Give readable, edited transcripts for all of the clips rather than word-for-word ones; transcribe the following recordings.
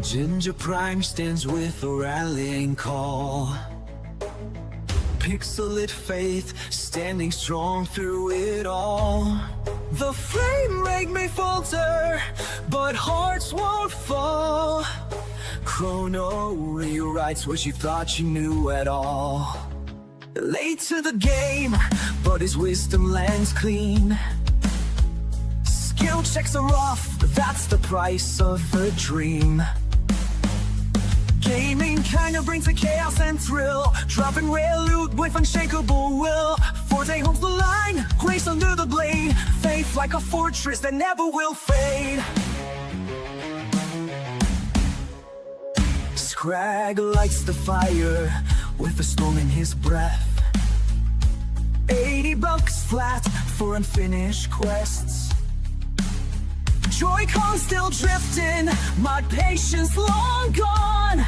Ginger Prime stands with a rallying call. Pixelate faith standing strong through it all. The frame rate may falter, but hearts won't fall. Chrono rewrites what you thought you knew at all. Late to the game, but his wisdom lands clean. Skill checks are off, that's the price of a dream. Gaming kinda brings a chaos and thrill, dropping rare loot with unshakable will. Forte holds the line, grace under the blade, faith like a fortress that never will fade. Scrag lights the fire with a storm in his breath. $80 flat for unfinished quests. Joy-Con still drifting, my patience long gone.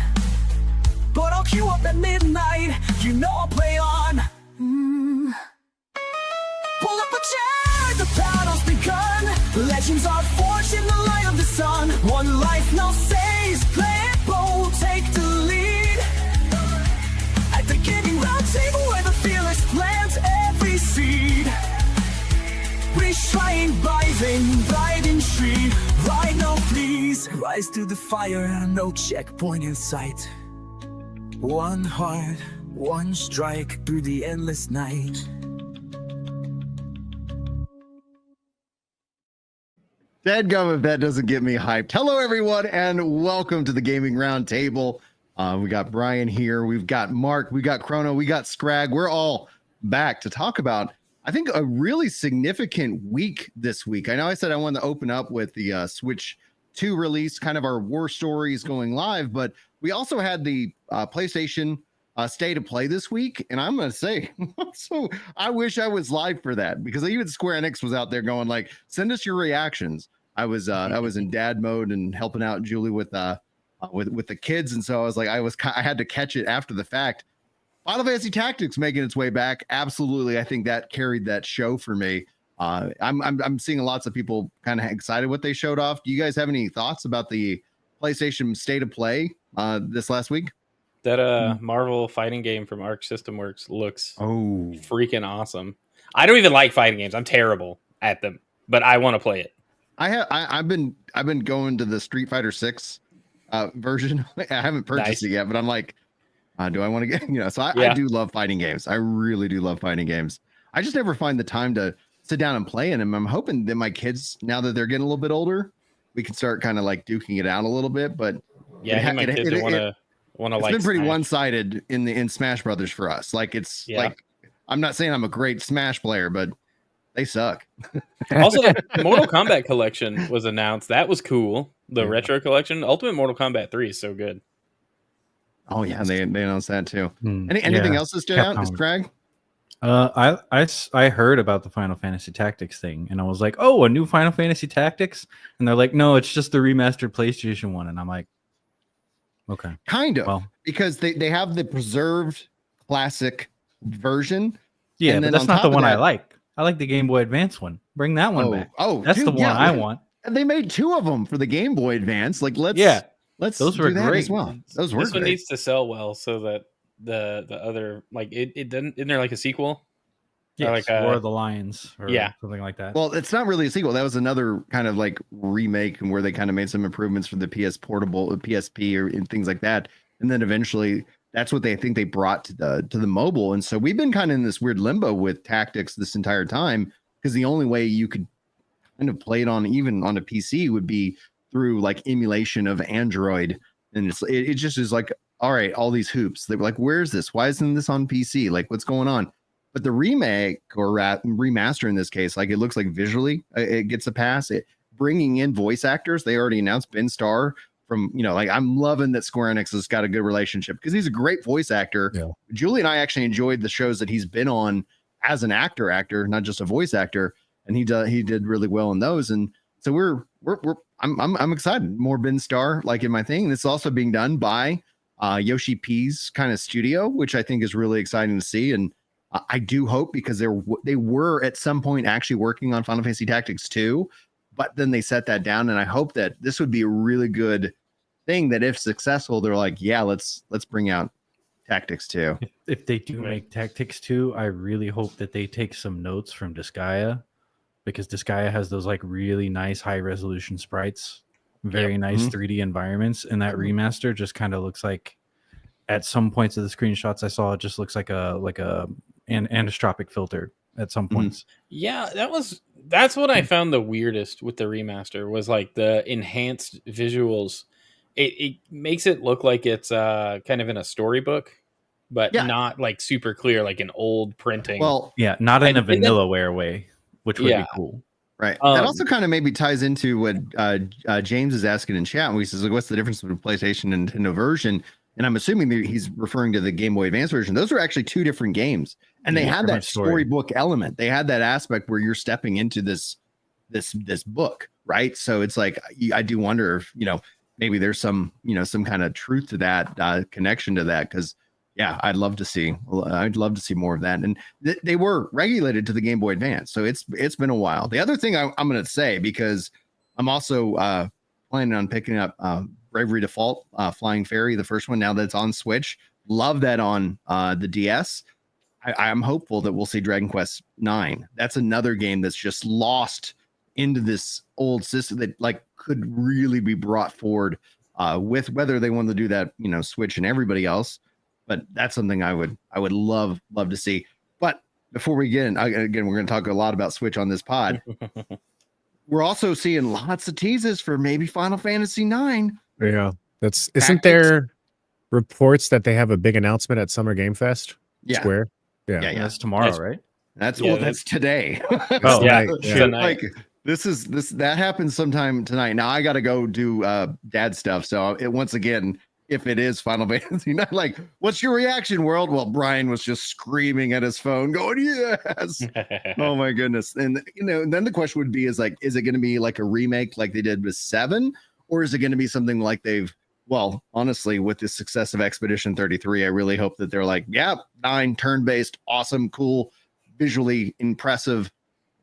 But I'll queue up at midnight, you know I'll play on. Pull up a chair, the battle's begun. Legends are forged in the light of the sun. One life, no saves, play it bold, take the lead. At the gaming roundtable where the fearless plant every seed. Retrying, riding tree. Ride no please, rise through the fire, no checkpoint in sight. One heart, one strike through the endless night. Dadgum, if that doesn't get me hyped. Hello, everyone, and welcome to the Gaming Roundtable. We got Brian here, we've got Mark, we got Chrono, we got Scrag. We're all back to talk about, I think, a really significant week this week. I know I said I wanted to open up with the Switch 2 release, kind of our war stories going live, but we also had the PlayStation State of Play this week, and I'm going to say, so I wish I was live for that, because even Square Enix was out there going like, send us your reactions. I was in dad mode and helping out Julie with the kids, and so I was like, I had to catch it after the fact. Final Fantasy Tactics making its way back. Absolutely, I think that carried that show for me. I'm seeing lots of people kind of excited what they showed off. Do you guys have any thoughts about the PlayStation State of Play this last week? That Marvel fighting game from Arc System Works looks freaking awesome. I don't even like fighting games. I'm terrible at them, but I want to play it. I've been going to the Street Fighter 6 version. I haven't purchased it yet, but I'm like, do I want to get, so I do love fighting games. I really do love fighting games. I just never find the time to sit down and play in them. I'm hoping that my kids, now that they're getting a little bit older, we can start kind of like duking it out a little bit. But yeah, my kids want to it's like been pretty Smash. one-sided in Smash Brothers for us. Like like, I'm not saying I'm a great Smash player, but they suck. Also, the Mortal Kombat collection was announced. That was cool. The retro collection, Ultimate Mortal Kombat 3 is so good. Oh yeah, they announced that too. Anything else that stood out? Is Craig? I heard about the Final Fantasy Tactics thing, and I was like, oh, a new Final Fantasy Tactics? And they're like, no, it's just the remastered PlayStation one. And I'm like, okay. Kind of, because they have the preserved classic version. Yeah, but that's not the one I like. I like the Game Boy Advance one. Bring that one back. Oh, that's the one I want. And they made 2 of them for the Game Boy Advance. Like, let's those were great as well. Those were this one great. needs to sell well so that the other, like, it doesn't. Isn't there like a sequel? Yeah, like War of the Lions, or something like that. Well, it's not really a sequel. That was another kind of like remake, and where they kind of made some improvements for the PS Portable, PSP, and things like that. And then eventually, that's what they think they brought to the mobile. And so we've been kind of in this weird limbo with Tactics this entire time, because the only way you could kind of play it on even on a PC would be through like emulation of Android. And it just is like, all right, all these hoops. They were like, where's this? Why isn't this on PC? Like, what's going on? But the remake or remaster in this case, like, it looks like visually it gets a pass. It bringing in voice actors. They already announced Ben Starr from, like, I'm loving that Square Enix has got a good relationship, because he's a great voice actor. Yeah. Julie and I actually enjoyed the shows that he's been on as an actor, not just a voice actor. And he did really well in those. And so I'm excited. More Ben Starr, like, in my thing. And it's also being done by Yoshi P's kind of studio, which I think is really exciting to see. And I do hope, because they were at some point actually working on Final Fantasy Tactics 2, but then they set that down. And I hope that this would be a really good thing that if successful, they're like, yeah, let's bring out Tactics 2. If they do make Tactics 2, I really hope that they take some notes from Disgaea, because Disgaea has those like really nice high resolution sprites, very nice 3D environments, and that remaster just kind of looks like, at some points of the screenshots I saw, it just looks like an anisotropic filter at some points. Yeah, that's what I found the weirdest with the remaster, was like the enhanced visuals. It makes it look like it's kind of in a storybook, but not like super clear, like an old printing. Well, yeah, not in a vanillaware way, which would be cool. Right. That also kind of maybe ties into what James is asking in chat. He says, like, what's the difference between PlayStation and Nintendo version? And I'm assuming that he's referring to the Game Boy Advance version. Those are actually two different games. And they had that storybook element. They had that aspect where you're stepping into this book, right? So it's like, I do wonder if, maybe there's some kind of truth to that, connection to that. Because I'd love to see more of that. And they were regulated to the Game Boy Advance, so it's been a while. The other thing I'm going to say, because I'm also planning on picking up Bravery Default, Flying Fairy, the first one, now that it's on Switch. Love that on the DS. I'm hopeful that we'll see Dragon Quest 9. That's another game that's just lost into this old system that like could really be brought forward with whether they want to do that, Switch and everybody else. But that's something I would love to see. But before we get in, again, we're going to talk a lot about Switch on this pod. We're also seeing lots of teases for maybe Final Fantasy 9. Yeah, isn't there reports that they have a big announcement at Summer Game Fest? Square. Yeah. That's tomorrow, right? That's today. Tonight. Like that happens sometime tonight. Now I got to go do dad stuff. So once again, if it is Final Fantasy, not like, what's your reaction, world? Well, Brian was just screaming at his phone, going, yes. Oh my goodness. And then the question would be, is it going to be like a remake like they did with 7, or is it going to be something like honestly, with the success of Expedition 33, I really hope that they're like, 9 turn-based, awesome, cool, visually impressive.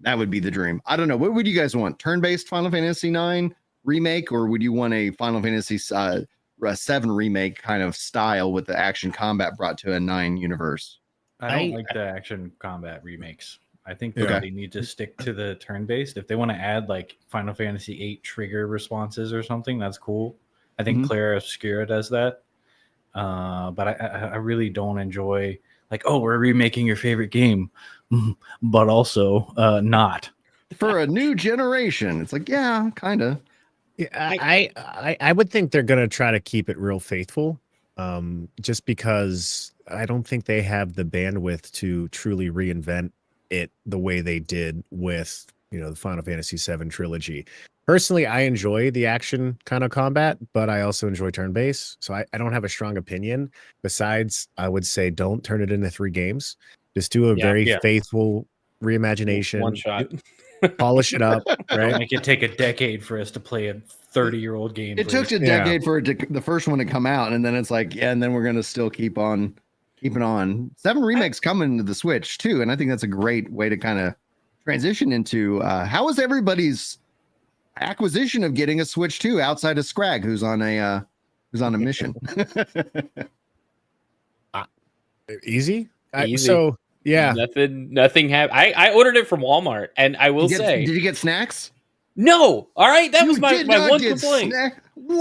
That would be the dream. I don't know. What would you guys want? Turn-based Final Fantasy 9 remake, or would you want a Final Fantasy 7 remake kind of style with the action combat brought to a 9 universe? I don't like the action combat remakes. I think they need to stick to the turn-based. If they want to add like Final Fantasy 8 trigger responses or something, that's cool. I think Clara Obscura does that. But I really don't enjoy like, oh, we're remaking your favorite game, but also not. For a new generation. It's like, kind of. Yeah, I would think they're going to try to keep it real faithful, just because I don't think they have the bandwidth to truly reinvent it the way they did with, the Final Fantasy VII trilogy. Personally, I enjoy the action kind of combat, but I also enjoy turn-based. So I don't have a strong opinion. Besides, I would say don't turn it into 3 games. Just do a very faithful reimagination. One shot. Polish it up, right? Make it take a decade for us to play a 30-year-old game. It took a decade for the first one to come out, and then it's like, and then we're gonna still keep on keeping on. 7 remakes coming to the Switch too, and I think that's a great way to kind of transition into how is everybody's acquisition of getting a Switch 2 outside of Scrag, who's on a mission. Easy. Nothing happened. I ordered it from Walmart, and I will say, did you get snacks? No. All right, that was my one complaint.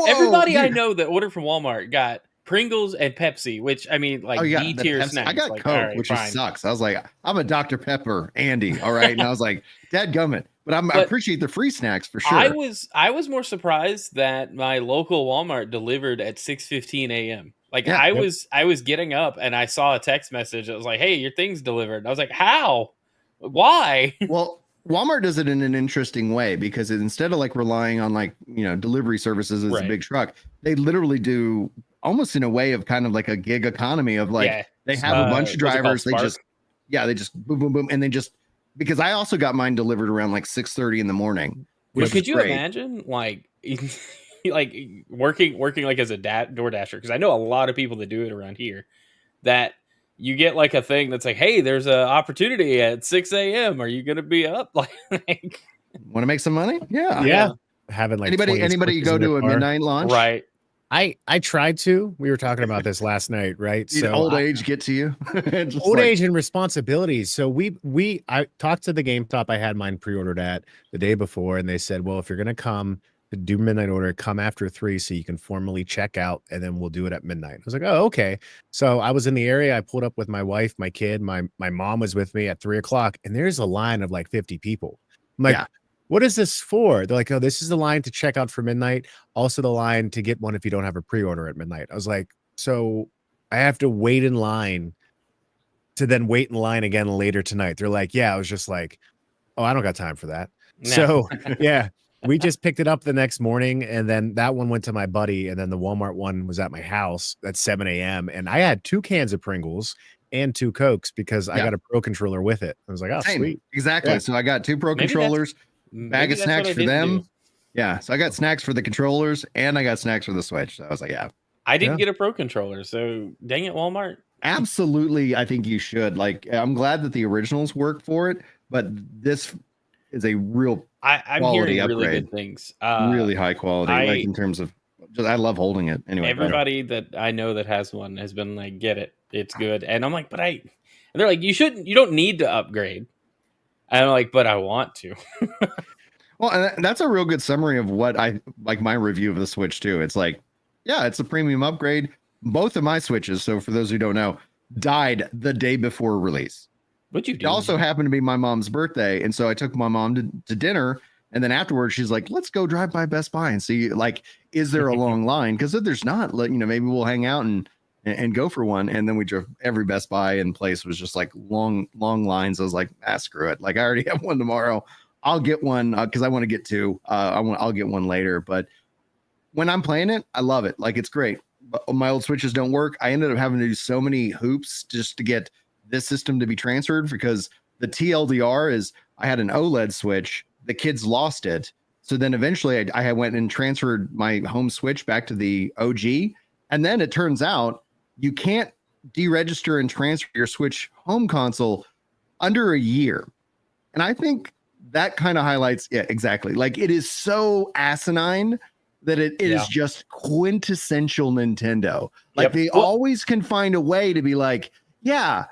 Everybody I know that ordered from Walmart got Pringles and Pepsi, which I mean, like D-tier snacks. I got like, Coke, right, which fine. sucks. I was like, I'm a Dr. Pepper Andy, all right, and I was like, dadgummit. But I appreciate the free snacks for sure. I was more surprised that my local Walmart delivered at 6:15 a.m. Like I was getting up and I saw a text message. It was like, "Hey, your thing's delivered." And I was like, "How? Why?" Well, Walmart does it in an interesting way, because instead of like relying on like, delivery services as a big truck, they literally do almost in a way of kind of like a gig economy of like they have a bunch of drivers. They just boom, boom, boom. And they just, because I also got mine delivered around like 6:30 in the morning. But could you imagine like like working like as a DoorDasher? Because I know a lot of people that do it around here, that you get like a thing that's like, hey, there's an opportunity at 6 a.m. Are you going to be up? Like, want to make some money? Yeah. Having like anybody go to a midnight launch? Right. I tried to. We were talking about this last night, right? Did old age get to you? Just old like, age and responsibilities. So I talked to the GameStop I had mine pre-ordered at the day before, and they said, well, if you're gonna come to do midnight order, come after 3 so you can formally check out, and then we'll do it at midnight. I was like, oh, okay. So I was in the area. I pulled up with my wife, my kid, my mom was with me at 3:00, and there's a line of like 50 people. I'm like, Yeah. what is this for? They're like, oh, this is the line to check out for midnight. Also the line to get one if you don't have a pre-order at midnight. I was like, so I have to wait in line to then wait in line again later tonight. They're like, yeah. I was just like, oh, I don't got time for that. No. So yeah, we just picked it up the next morning, and then that one went to my buddy, and then the Walmart one was at my house at 7 a.m. And I had 2 cans of Pringles and 2 Cokes because I got a Pro controller with it. I was like, oh, same. sweet. Exactly. Yeah. So I got 2 Pro Maybe controllers, bag of that's snacks what I for didn't them. do. Yeah. So I got snacks for the controllers, and I got snacks for the Switch. So I was like, yeah. I didn't get a Pro controller, so dang it, Walmart. Absolutely, I think you should. Like, I'm glad that the originals work for it, but this is a real I'm quality hearing really upgrade. good things. Really high quality, like in terms of just I love holding it. Anyway, Everybody that I know that has one has been like, get it, it's good. And I'm like, and they're like, you don't need to upgrade. And I'm like, but I want to. well, and that's a real good summary of what I like my review of the Switch too. It's like, yeah, it's a premium upgrade. Both of my Switches, so for those who don't know, died the day before release. What'd you do? It also happened to be my mom's birthday, and so I took my mom to dinner, and then afterwards she's like, let's go drive by Best Buy and see, like, is there a long line? Because if there's not, maybe we'll hang out and go for one. And then we drove every Best Buy and place was just like long lines. I was like, screw it. Like, I already have one tomorrow. I'll get one because I want to get 2. I'll get one later. But when I'm playing it, I love it. Like, it's great. But my old Switches don't work. I ended up having to do so many hoops just to get this system to be transferred, because the TLDR is I had an OLED Switch. The kids lost it. So then eventually I went and transferred my home Switch back to the OG. And then it turns out you can't deregister and transfer your Switch home console under a year. And I think that kind of highlights, yeah, exactly. Like, it is so asinine that it is just quintessential Nintendo. Like, they always can find a way to be like, yeah,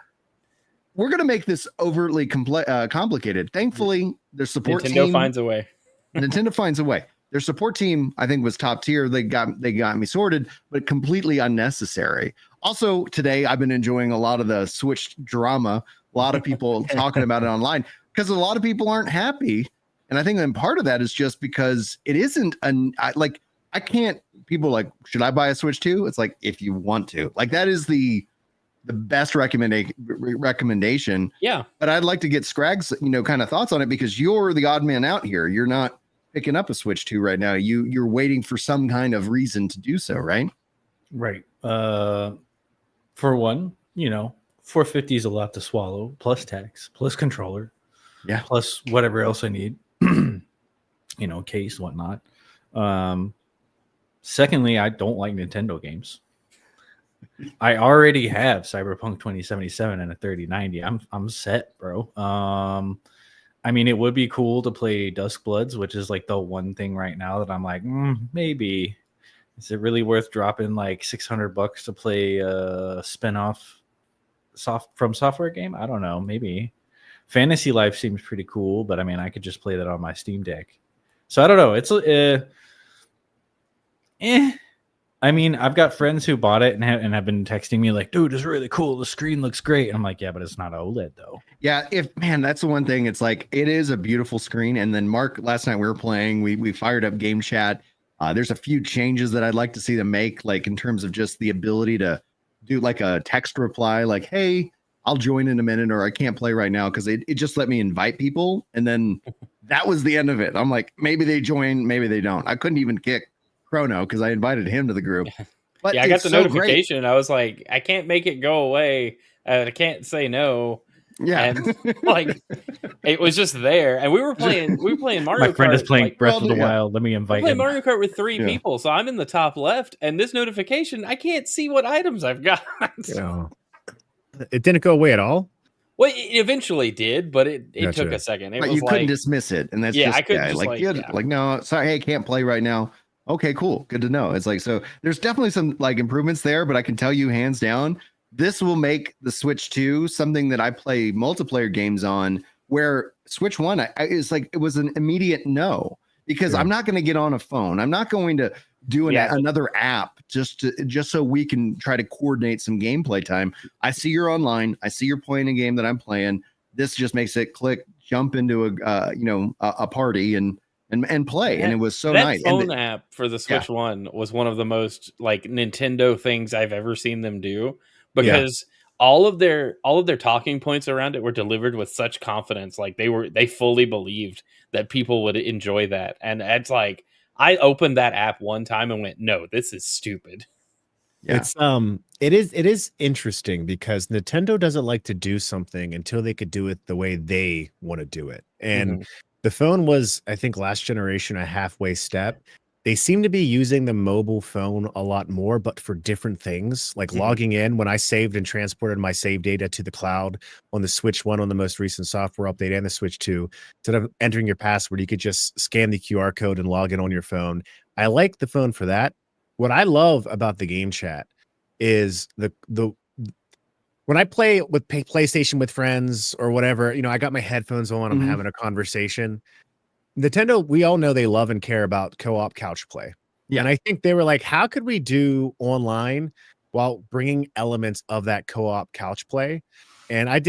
we're going to make this overtly complicated. Thankfully, their support Nintendo team finds a way. Nintendo finds a way. Their support team, I think, was top tier. They got me sorted, but completely unnecessary. Also, today I've been enjoying a lot of the Switch drama. A lot of people talking about it online because a lot of people aren't happy. And I think then part of that is just because it isn't I can't. People like, should I buy a Switch 2? It's like, if you want to. Like, that is the best recommendation. Yeah. But I'd like to get Scrag's, kind of thoughts on it, because you're the odd man out here. You're not picking up a Switch 2 right now. You're waiting for some kind of reason to do so, right? Right. For one, $450 is a lot to swallow, plus tax, plus controller, plus whatever else I need, case, whatnot. Secondly, I don't like Nintendo games. I already have Cyberpunk 2077 and a 3090. I'm set, bro. I mean, it would be cool to play Duskbloods, which is like the one thing right now that I'm like, maybe. Is it really worth dropping like $600 to play a spin-off from software game? I don't know. Maybe. Fantasy Life seems pretty cool, but I mean, I could just play that on my Steam Deck. So I don't know. It's I mean, I've got friends who bought it and have been texting me like, dude, it's really cool. The screen looks great. And I'm like, yeah, but it's not OLED though. Yeah, that's the one thing. It's like, it is a beautiful screen. And then Mark, last night we were playing, we fired up Game Chat. There's a few changes that I'd like to see them make, like in terms of just the ability to do like a text reply, like, hey, I'll join in a minute, or I can't play right now, because it just let me invite people. And then that was the end of it. I'm like, maybe they join, maybe they don't. I couldn't even kick Chrono because I invited him to the group. But yeah, I got the notification. Great. I was like, I can't make it go away. I can't say no. Yeah, and like it was just there, and we were playing Mario Kart. My friend is playing Breath of the Wild. Let me invite him. Mario Kart with 3 people, so I'm in the top left, and this notification, I can't see what items I've got. It didn't go away at all. Well, it eventually did, but it gotcha. Took a second. But you couldn't dismiss it, and that's I couldn't like no, sorry, hey, can't play right now. Okay, cool. Good to know. It's like, so there's definitely some like improvements there, but I can tell you hands down, this will make the Switch 2 something that I play multiplayer games on, where Switch 1 it's like it was an immediate no, because I'm not going to get on a phone. I'm not going to do another app just so we can try to coordinate some gameplay time. I see you're online. I see you're playing a game that I'm playing. This just makes it click, jump into a party and play. And it was so nice. That phone app for the Switch One was one of the most like Nintendo things I've ever seen them do, because all of their talking points around it were delivered with such confidence. Like they fully believed that people would enjoy that. And it's like, I opened that app one time and went, no, this is stupid. Yeah. It is interesting because Nintendo doesn't like to do something until they could do it the way they want to do it. And the phone was, I think, last generation, a halfway step. They seem to be using the mobile phone a lot more, but for different things, like logging in. When I saved and transported my save data to the cloud on the Switch 1 on the most recent software update and the Switch 2, instead of entering your password, you could just scan the QR code and log in on your phone. I like the phone for that. What I love about the game chat is the when I play with PlayStation with friends or whatever, I got my headphones on, I'm having a conversation. Nintendo, we all know they love and care about co-op couch play. Yeah. And I think they were like, how could we do online while bringing elements of that co-op couch play? And I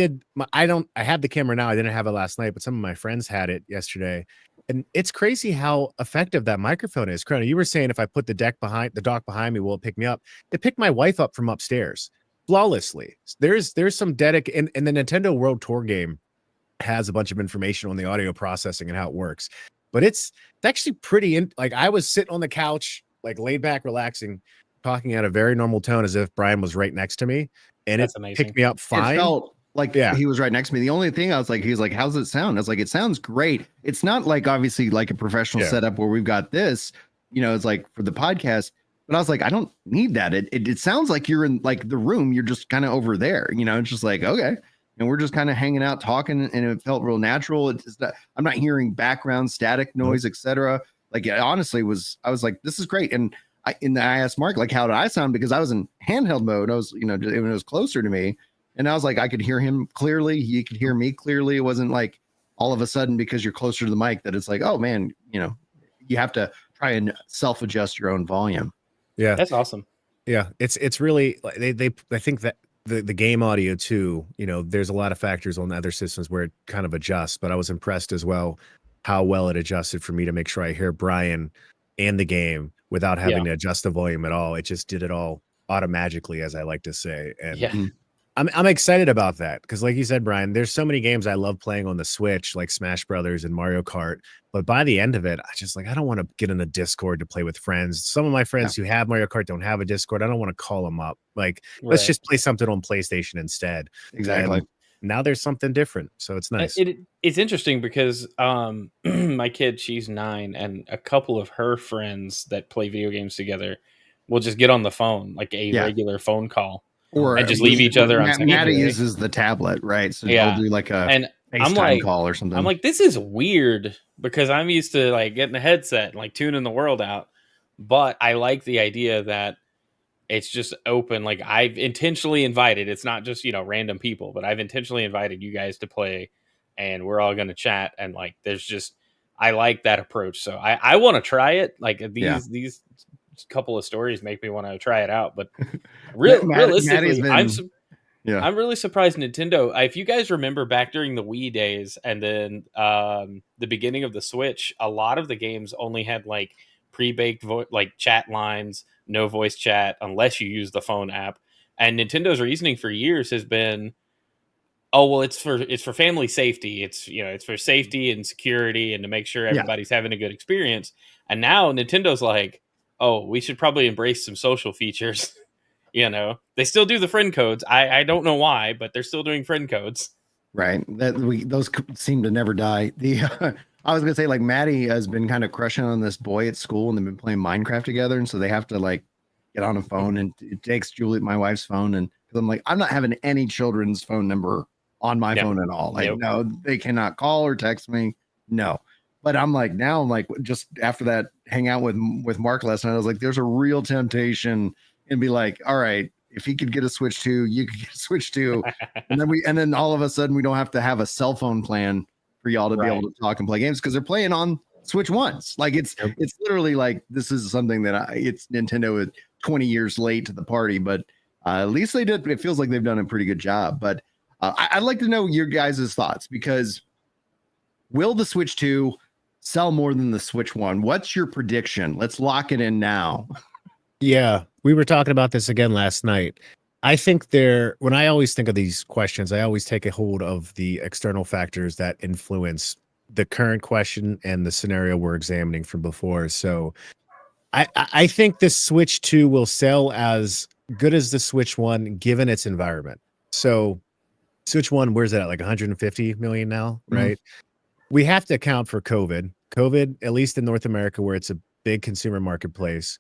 have the camera now. I didn't have it last night, but some of my friends had it yesterday. And it's crazy how effective that microphone is. Chrono, you were saying if I put the dock behind me, will it pick me up? It picked my wife up from upstairs flawlessly. There's some dedicated, and the Nintendo World Tour game has a bunch of information on the audio processing and how it works. But it's actually pretty like I was sitting on the couch, like laid back, relaxing, talking at a very normal tone as if Brian was right next to me. And it picked me up fine. It felt like he was right next to me. The only thing I was like, he's like, how's it sound? I was like, it sounds great. It's not like obviously like a professional setup where we've got this, it's like for the podcast. But I was like, I don't need that. It sounds like you're in like the room. You're just kind of over there, it's just like, okay. And we're just kind of hanging out, talking, and it felt real natural. I'm not hearing background static noise, etc. Like it honestly I was like, this is great. And I asked Mark, like, how did I sound? Because I was in handheld mode. I was, when it was closer to me. And I was like, I could hear him clearly. He could hear me clearly. It wasn't like all of a sudden because you're closer to the mic that it's like, oh man, you have to try and self-adjust your own volume. Yeah. That's awesome. Yeah. It's really, I think that the game audio too, there's a lot of factors on other systems where it kind of adjusts, but I was impressed as well how well it adjusted for me to make sure I hear Brian and the game without having to adjust the volume at all. It just did it all automatically, as I like to say. And I'm excited about that because, like you said, Brian, there's so many games I love playing on the Switch, like Smash Brothers and Mario Kart. But by the end of it, I don't want to get in a Discord to play with friends. Some of my friends who have Mario Kart don't have a Discord. I don't want to call them up. Like, let's just play something on PlayStation instead. Exactly. And now there's something different, so it's nice. It's interesting because my kid, she's 9, and a couple of her friends that play video games together will just get on the phone, like a regular phone call. And just leave each other on. Maddie uses the tablet, right? So he'll do like a FaceTime call or something. I'm like, this is weird because I'm used to like getting a headset and like tuning the world out. But I like the idea that it's just open. Like I've intentionally invited. It's not just random people, but I've intentionally invited you guys to play, and we're all going to chat. And like, I like that approach. So I want to try it. Like these couple of stories make me want to try it out, but realistically, I'm really surprised Nintendo. If you guys remember back during the Wii days and then the beginning of the Switch, a lot of the games only had like pre-baked like chat lines, no voice chat unless you use the phone app. And Nintendo's reasoning for years has been, oh well, it's for family safety. It's for safety and security and to make sure everybody's having a good experience. And now Nintendo's like, oh, we should probably embrace some social features. They still do the friend codes. I don't know why, but they're still doing friend codes. Right. Those seem to never die. I was gonna say, like, Maddie has been kind of crushing on this boy at school, and they've been playing Minecraft together, and so they have to like get on a phone, and it takes Julie, my wife's phone, and because I'm like, I'm not having any children's phone number on my phone at all. Like, no, they cannot call or text me. No. But I'm like, now I'm like, just after that hangout with Mark last night, I was like, there's a real temptation and be like, all right, if he could get a Switch 2, you could get a Switch 2. and then all of a sudden we don't have to have a cell phone plan for y'all to be able to talk and play games because they're playing on Switch ones. Like it's literally like this is something that it's Nintendo is 20 years late to the party, but at least they did. It feels like they've done a pretty good job. But I'd like to know your guys' thoughts because will the Switch 2 sell more than the Switch 1? What's your prediction? Let's lock it in now. Yeah, we were talking about this again last night. I think when I always think of these questions, I always take a hold of the external factors that influence the current question and the scenario we're examining from before. So I think the Switch 2 will sell as good as the Switch 1 given its environment. So Switch 1, where's it at? Like 150 million now, right? We have to account for COVID. COVID, at least in North America, where it's a big consumer marketplace,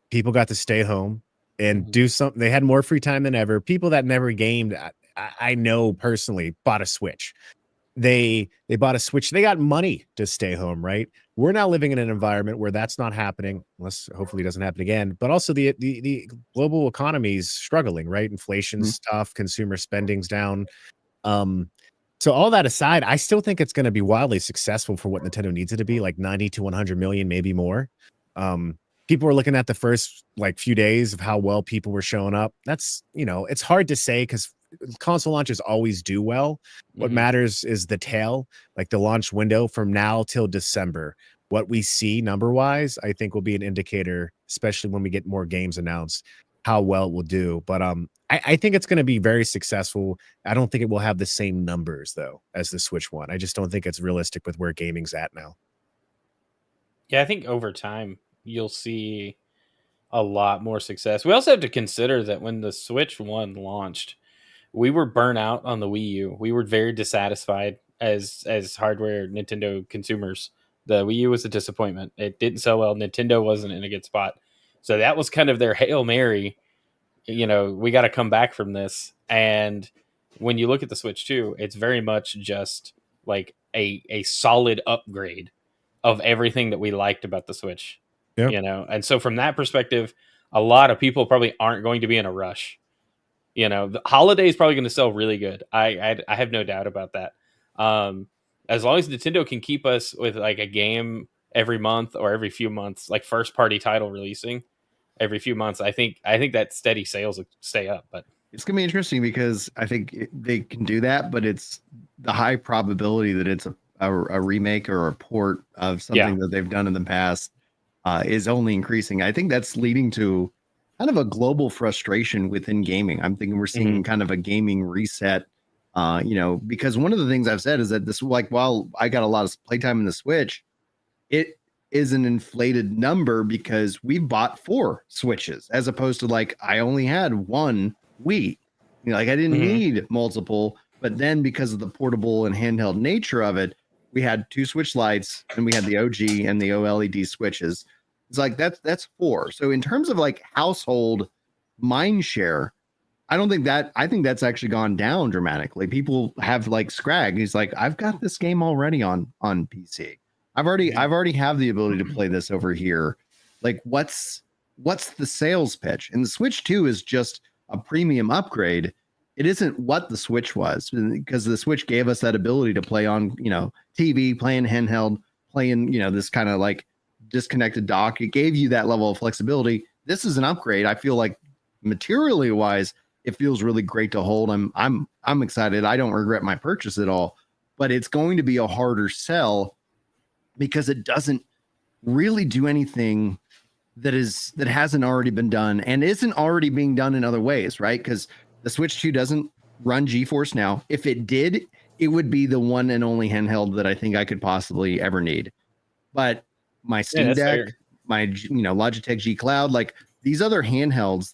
people got to stay home and do something. They had more free time than ever. People that never gamed, I know personally, bought a Switch. They bought a Switch. They got money to stay home, right? We're now living in an environment where that's not happening, unless hopefully it doesn't happen again. But also the global economy is struggling, right? Inflation's tough, consumer spending's down. So all that aside, I still think it's going to be wildly successful for what Nintendo needs it to be, like 90 to 100 million, maybe more. People were looking at the first like few days of how well people were showing up. That's, it's hard to say because console launches always do well. What matters is the tail, like the launch window from now till December. What we see number wise, I think will be an indicator, especially when we get more games announced, how well it will do. But I think it's going to be very successful. I don't think it will have the same numbers though as the Switch 1. I just don't think it's realistic with where gaming's at now. Yeah, I think over time you'll see a lot more success. We also have to consider that when the Switch 1 launched, we were burnt out on the Wii U. We were very dissatisfied as hardware Nintendo consumers. The Wii U was a disappointment. It didn't sell well. Nintendo wasn't in a good spot. So that was kind of their Hail Mary. We got to come back from this. And when you look at the Switch 2, it's very much just like a solid upgrade of everything that we liked about the Switch. Yep. And so from that perspective, a lot of people probably aren't going to be in a rush. The holiday is probably going to sell really good. I have no doubt about that. As long as Nintendo can keep us with like a game every month or every few months, like first party title releasing every few months, I think that steady sales will stay up. But it's gonna be interesting because I think they can do that, but it's the high probability that it's a remake or a port of something that they've done in the past is only increasing. I think that's leading to kind of a global frustration within gaming. I'm thinking we're seeing kind of a gaming reset, because one of the things I've said is that this, like, while I got a lot of playtime in the Switch, it is an inflated number because we bought 4 Switches as opposed to like, I only had 1 Wii. Like I didn't need multiple, but then because of the portable and handheld nature of it, we had 2 Switch Lites and we had the OG and the OLED Switches. It's like that's 4. So in terms of like household mind share, I think that's actually gone down dramatically. People have like Scrag. He's like, I've got this game already on PC. I've already have the ability to play this over here. Like what's the sales pitch? And the Switch 2 is just a premium upgrade. It isn't what the Switch was, because the Switch gave us that ability to play on, TV, playing handheld, playing, this kind of like disconnected dock. It gave you that level of flexibility. This is an upgrade. I feel like materially wise, it feels really great to hold. I'm excited. I don't regret my purchase at all, but it's going to be a harder sell because it doesn't really do anything that hasn't already been done and isn't already being done in other ways, right? Because the Switch 2 doesn't run GeForce Now. If it did, it would be the one and only handheld that I think I could possibly ever need. But my Steam Deck, my Logitech G Cloud, like these other handhelds,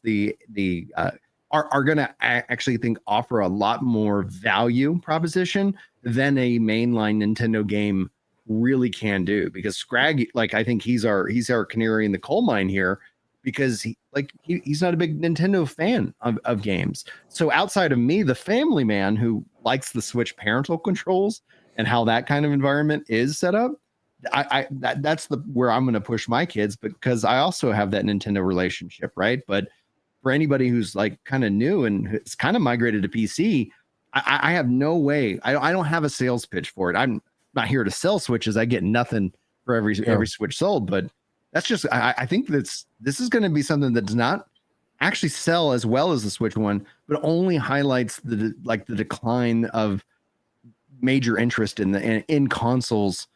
are going to actually offer a lot more value proposition than a mainline Nintendo game really can do, because Scrag, like I think he's our canary in the coal mine here, because he's not a big Nintendo fan of games. So outside of me, the family man who likes the Switch parental controls and how that kind of environment is set up, that's where I'm going to push my kids, because I also have that Nintendo relationship, right? But for anybody who's like kind of new and it's kind of migrated to PC, I have no way. I don't have a sales pitch for it. I'm not here to sell Switches. I get nothing for every Switch sold, but that's just, I think this is going to be something that does not actually sell as well as the Switch one, but only highlights the decline of major interest in consoles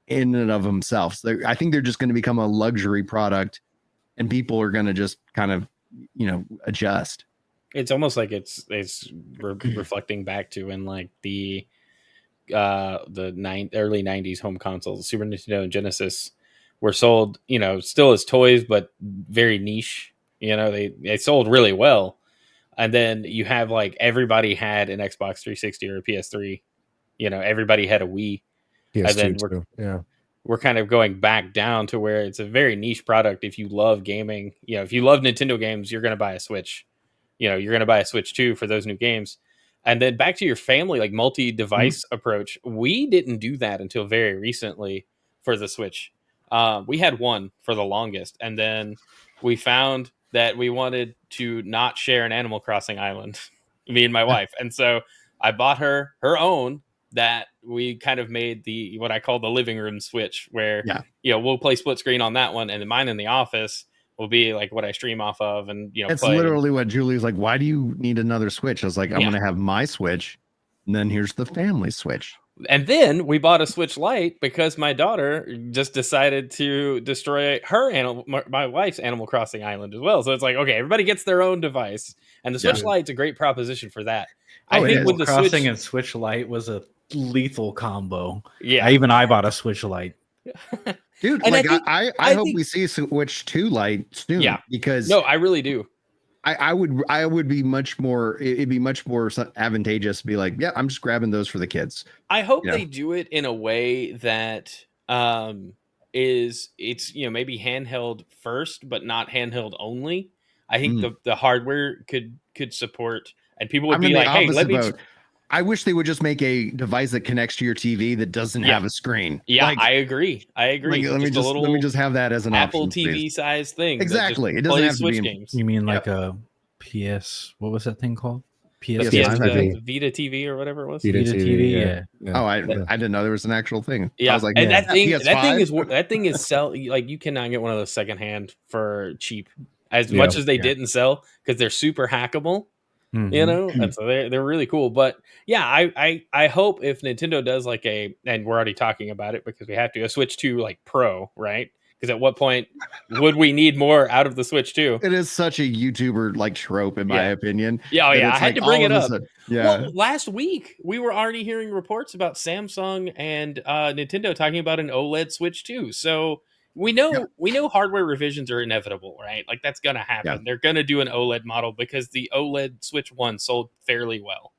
in and of themselves. I think they're just going to become a luxury product, and people are going to just kind of, adjust. It's almost like it's reflecting back to when like the early 90s home consoles, Super Nintendo and Genesis, were sold, still as toys, but very niche. They sold really well. And then you have like everybody had an Xbox 360 or a PS3. Everybody had a Wii. PS2 and then we're kind of going back down to where it's a very niche product. If you love gaming, if you love Nintendo games, you're going to buy a Switch. You're going to buy a Switch 2 for those new games. And then back to your family, like multi-device approach. We didn't do that until very recently for the Switch. We had one for the longest. And then we found that we wanted to not share an Animal Crossing island, me and my wife. And so I bought her own that we kind of made what I call the living room Switch, where, we'll play split screen on that one. And then mine in the office will be like what I stream off of. And, it's literally what Julie's like, why do you need another Switch? I was like, I'm going to have my Switch. And then here's the family Switch. And then we bought a Switch Lite because my daughter just decided to destroy my wife's Animal Crossing island as well. So it's like, okay, everybody gets their own device, and the Switch Lite's a great proposition for that. I think with the Crossing and Switch Lite was a lethal combo. Yeah, I bought a Switch Lite. Dude, and like I hope we see Switch 2 Lite soon. Yeah, because I really do. I would be much more, it'd be much more advantageous to be like, yeah, I'm just grabbing those for the kids. I hope they do it in a way that it's maybe handheld first, but not handheld only. I think the hardware could support, and people would be like, hey, let me. I wish they would just make a device that connects to your TV that doesn't have a screen. Yeah, I agree. Like, let me just have that as an Apple option, TV please. Size thing. Exactly. It doesn't have to be games. You mean like a PS? What was that thing called? PS Vita TV or whatever it was. Vita TV. Yeah. Oh, I didn't know there was an actual thing. Yeah, I was like, and that thing is sell. Like, you cannot get one of those secondhand for cheap. As much as they didn't sell, because they're super hackable. And so they're really cool. But yeah, I hope if Nintendo does like and we're already talking about it because we have to, a Switch 2 like Pro, right? Because at what point would we need more out of the Switch 2? It is such a YouTuber like trope, in my opinion. Yeah, I had to bring it up. Well, last week we were already hearing reports about Samsung and Nintendo talking about an OLED Switch 2. So we know hardware revisions are inevitable, right? Like, that's gonna happen. Yeah. They're gonna do an OLED model because the OLED Switch 1 sold fairly well.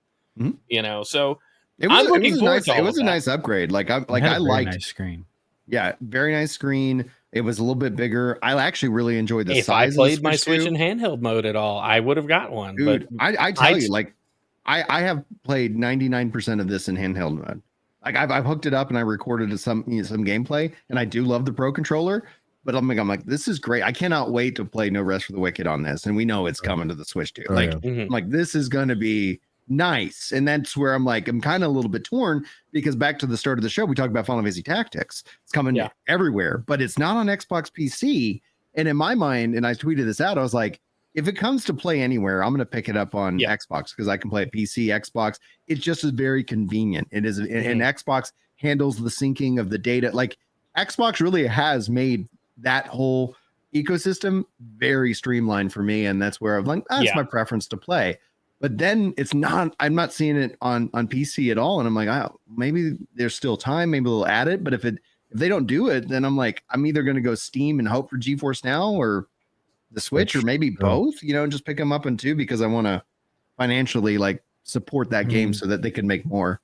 So I'm looking forward to all it was a nice upgrade. Like I liked nice screen. Yeah, very nice screen. It was a little bit bigger. I actually really enjoyed the size. If I played my Switch in handheld mode at all, I would have got one. Dude, but I tell you, like, I have played 99% of this in handheld mode. Like, I've hooked it up and I recorded some gameplay, and I do love the Pro controller. But I'm like, this is great. I cannot wait to play No Rest for the Wicked on this, and we know it's coming to the Switch too. I'm like, this is going to be nice. And that's where I'm like, I'm kind of a little bit torn, because back to the start of the show, we talked about Final Fantasy Tactics. It's coming everywhere, but it's not on Xbox PC. And in my mind, and I tweeted this out, I was like, if it comes to play anywhere, I'm going to pick it up on Xbox, because I can play it PC, Xbox. It's just very convenient. It is, and Xbox handles the syncing of the data. Like, Xbox really has made that whole ecosystem very streamlined for me. And that's where I'm like, that's my preference to play. But then I'm not seeing it on PC at all. And I'm like, oh, maybe there's still time. Maybe they'll add it. But if they don't do it, then I'm like, I'm either going to go Steam and hope for GeForce Now or the Switch, or maybe both, and just pick them up in two, because I want to financially like support that game so that they can make more.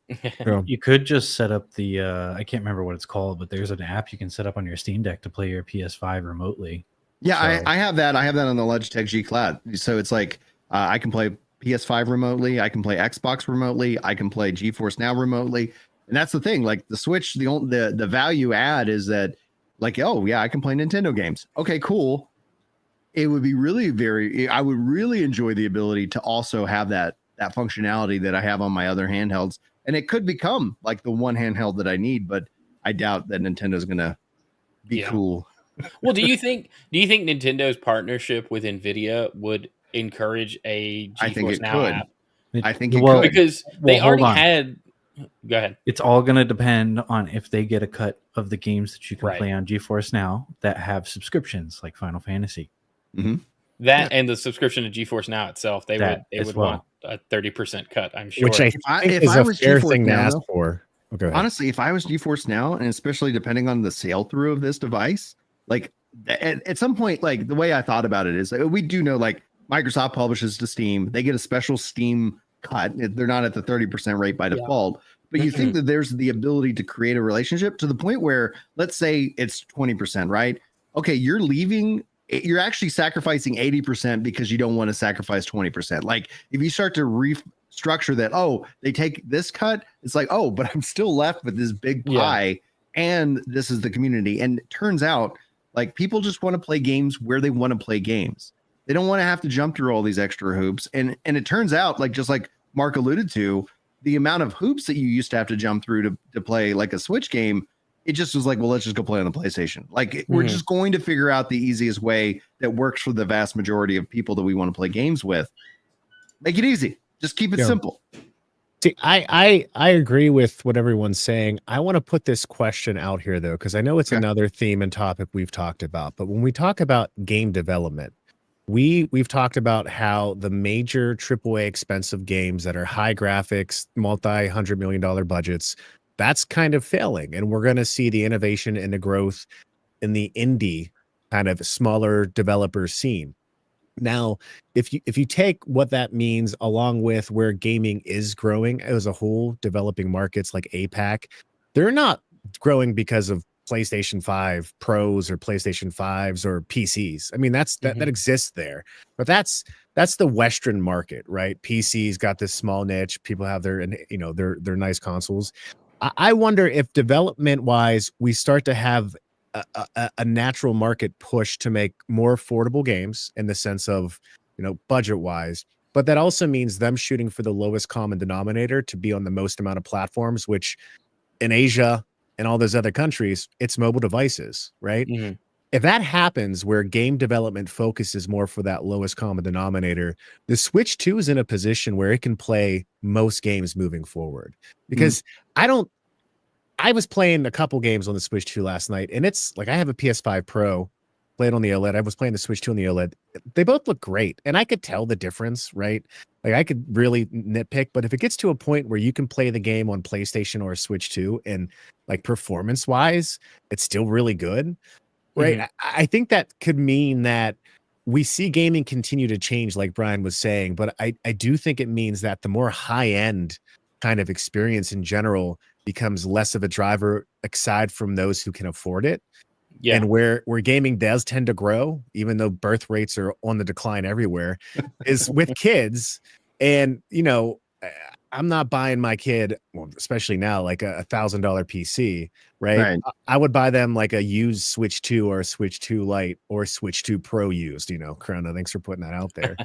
You could just set up the, I can't remember what it's called, but there's an app you can set up on your Steam Deck to play your PS5 remotely. Yeah, so. I have that. I have that on the Logitech G Cloud. So it's like, I can play PS5 remotely. I can play Xbox remotely. I can play GeForce Now remotely. And that's the thing. Like the Switch, the value add is that, like, oh yeah, I can play Nintendo games. Okay, cool. It would be I would really enjoy the ability to also have that functionality that I have on my other handhelds, and it could become like the one handheld that I need. But I doubt that Nintendo's gonna be cool. Well, do you think Nintendo's partnership with Nvidia would encourage a GeForce Now app? I think it could, because they already had. Go ahead. It's all going to depend on if they get a cut of the games that you can play on GeForce Now that have subscriptions like Final Fantasy. Mm-hmm. That and the subscription to GeForce Now itself, they would want a 30% cut. I'm sure. Which I think is a fair thing to ask for. Okay. Honestly, if I was GeForce Now, and especially depending on the sale through of this device, like at some point, like the way I thought about it is we do know like Microsoft publishes to Steam, they get a special Steam cut. They're not at the 30% rate by default, but you think that there's the ability to create a relationship to the point where, let's say it's 20%, right? Okay, you're actually sacrificing 80% because you don't want to sacrifice 20%. Like if you start to restructure that, oh, they take this cut, it's like, oh, but I'm still left with this big pie, and this is the community. And it turns out like people just want to play games where they want to play games. They don't want to have to jump through all these extra hoops. And it turns out, like just like Mark alluded to, the amount of hoops that you used to have to jump through to play like a Switch game, it just was like, well, let's just go play on the PlayStation. Like we're just going to figure out the easiest way that works for the vast majority of people that we want to play games with. Make it easy. Just keep it simple. See, I agree with what everyone's saying. I want to put this question out here though, because I know it's another theme and topic we've talked about. But when we talk about game development, we've talked about how the major AAA expensive games that are high graphics, multi-$100 million budgets, that's kind of failing. And we're going to see the innovation and the growth in the indie kind of smaller developer scene. Now, if you take what that means along with where gaming is growing as a whole, developing markets like APAC, they're not growing because of PlayStation 5 Pros or PlayStation 5s or PCs. I mean, that exists there, but that's the Western market, right? PCs got this small niche. People have their nice consoles. I wonder if development wise, we start to have a natural market push to make more affordable games in the sense of, budget wise, but that also means them shooting for the lowest common denominator to be on the most amount of platforms, which in Asia and all those other countries, it's mobile devices, right? Mm-hmm. If that happens where game development focuses more for that lowest common denominator, the Switch 2 is in a position where it can play most games moving forward. Because I was playing a couple games on the Switch 2 last night, and it's like I have a PS5 Pro, played on the OLED. I was playing the Switch 2 on the OLED. They both look great, and I could tell the difference, right? Like I could really nitpick, but if it gets to a point where you can play the game on PlayStation or Switch 2 and like performance-wise, it's still really good, right? Mm-hmm. I think that could mean that we see gaming continue to change, like Brian was saying, but I do think it means that the more high-end kind of experience in general becomes less of a driver aside from those who can afford it. Yeah. And where gaming does tend to grow, even though birth rates are on the decline everywhere, is with kids. And, I'm not buying my kid, well, especially now, like a $1,000 PC, right? I would buy them like a used Switch 2 or a Switch 2 Lite or Switch 2 Pro used, Corona, thanks for putting that out there.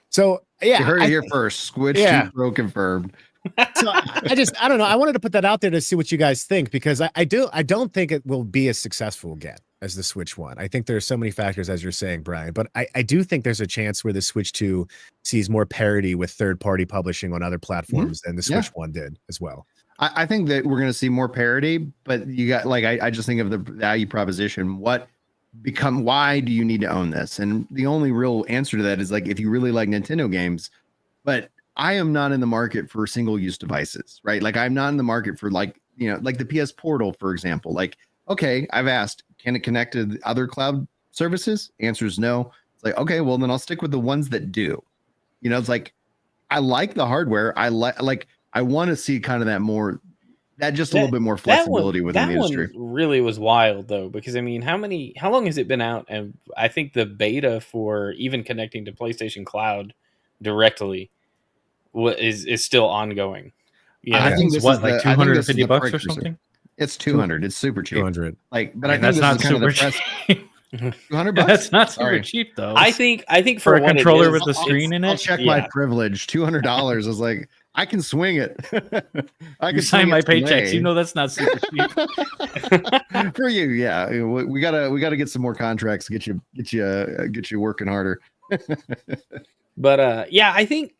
So, yeah. You heard it here first. Switch 2 Pro confirmed. So I don't know. I wanted to put that out there to see what you guys think, because I don't think it will be as successful again as the Switch 1. I think there's so many factors, as you're saying, Brian, but I do think there's a chance where the Switch 2 sees more parity with third-party publishing on other platforms than the Switch 1 did as well. I think that we're going to see more parity, but you got like, I just think of the value proposition. Why do you need to own this? And the only real answer to that is like, if you really like Nintendo games, but I am not in the market for single-use devices, right? Like I'm not in the market for like the PS Portal, for example. Like, okay, I've asked, can it connect to other cloud services? Answer is no. It's like, okay, well then I'll stick with the ones that do. It's like, I like the hardware. I want to see kind of a little bit more flexibility within the industry. That one really was wild though, because I mean, how long has it been out? And I think the beta for even connecting to PlayStation Cloud directly is still ongoing. Yeah, I think this what, is like the- I think this is $250 the or precursor. something. It's 200. It's super cheap. 200. Like, but I I mean, think that's this not is kind of super the press. cheap. 200 bucks. That's not super Sorry. cheap though. I think for for a what it controller is, with the it's- screen in I'll it. check my Yeah. privilege. $200 is like I can swing it. I You can sign swing my it paychecks. today. You know that's not super cheap. For you, yeah. We gotta get some more contracts. Get you working harder. But yeah, I think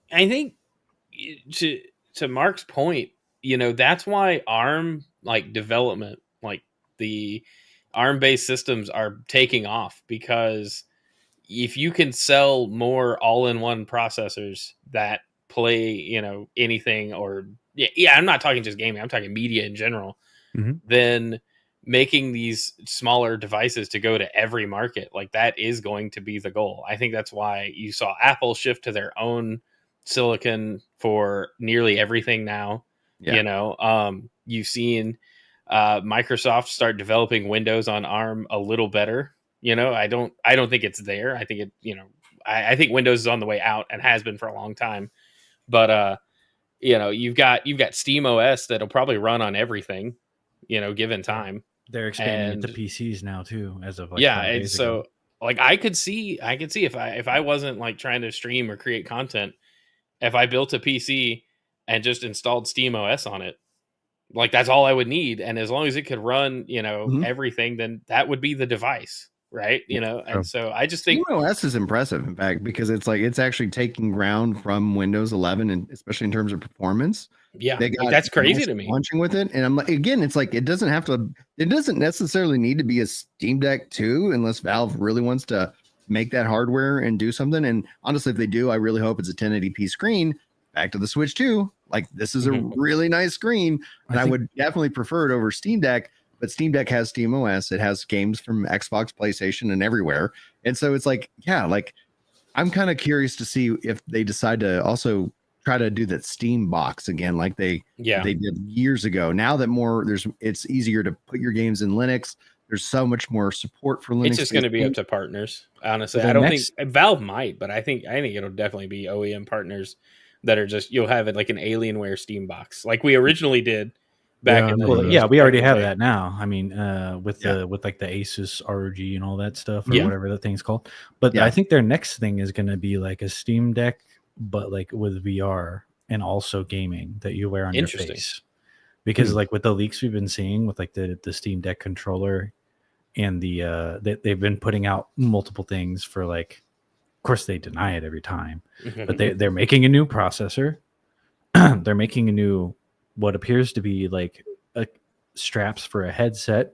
to Mark's point, that's why ARM like development, like the ARM based systems are taking off, because if you can sell more all-in-one processors that play, anything, or yeah, I'm not talking just gaming, I'm talking media in general, Mhm. then making these smaller devices to go to every market, like that is going to be the goal. I think that's why you saw Apple shift to their own silicon for nearly everything now. Yeah. You've seen Microsoft start developing Windows on ARM a little better. I don't think it's there. I think I think Windows is on the way out and has been for a long time. But you've got Steam OS that'll probably run on everything, given time. They're expanding And it to PCs now too, as of like yeah, 5 and days so ago. like I could see if I wasn't like trying to stream or create content, if I built a PC and just installed Steam OS on it, like that's all I would need, and as long as it could run, Mhm. everything, then that would be the device, right? And so I just think SteamOS is impressive, in fact, because it's actually taking ground from Windows 11, and especially in terms of performance. yeah, They like, got that's crazy nice to me. launching with it, and I'm like, again, it's like it doesn't necessarily need to be a Steam Deck 2 unless Valve really wants to make that hardware and do something. And honestly, if they do, I really hope it's a 1080p screen. Back to the Switch 2, like this is a really nice screen, and I would definitely prefer it over Steam Deck. But Steam Deck has Steam OS, it has games from Xbox, PlayStation, and everywhere, and so it's like, yeah, like I'm kind of curious to see if they decide to also try to do that Steam box again, like they did years ago. Now that it's easier to put your games in Linux. There's so much more support for Linux. It's just going to be up to partners, honestly. The I don't next- think Valve might, but I think it'll definitely be OEM partners that are just, you'll have it like an Alienware Steam box, like we originally did back in the Well, yeah, we back already in the have day. that now. I mean, with like the Asus ROG and all that stuff, or Yeah. whatever the thing's called. But Yeah. I think their next thing is going to be like a Steam Deck, but like with VR and also gaming that you wear on your Interesting. face. Because like with the leaks we've been seeing with like the Steam Deck controller and they've been putting out multiple things for like, of course they deny it every time, but they're making a new processor. They're making a new, what appears to be like straps for a headset,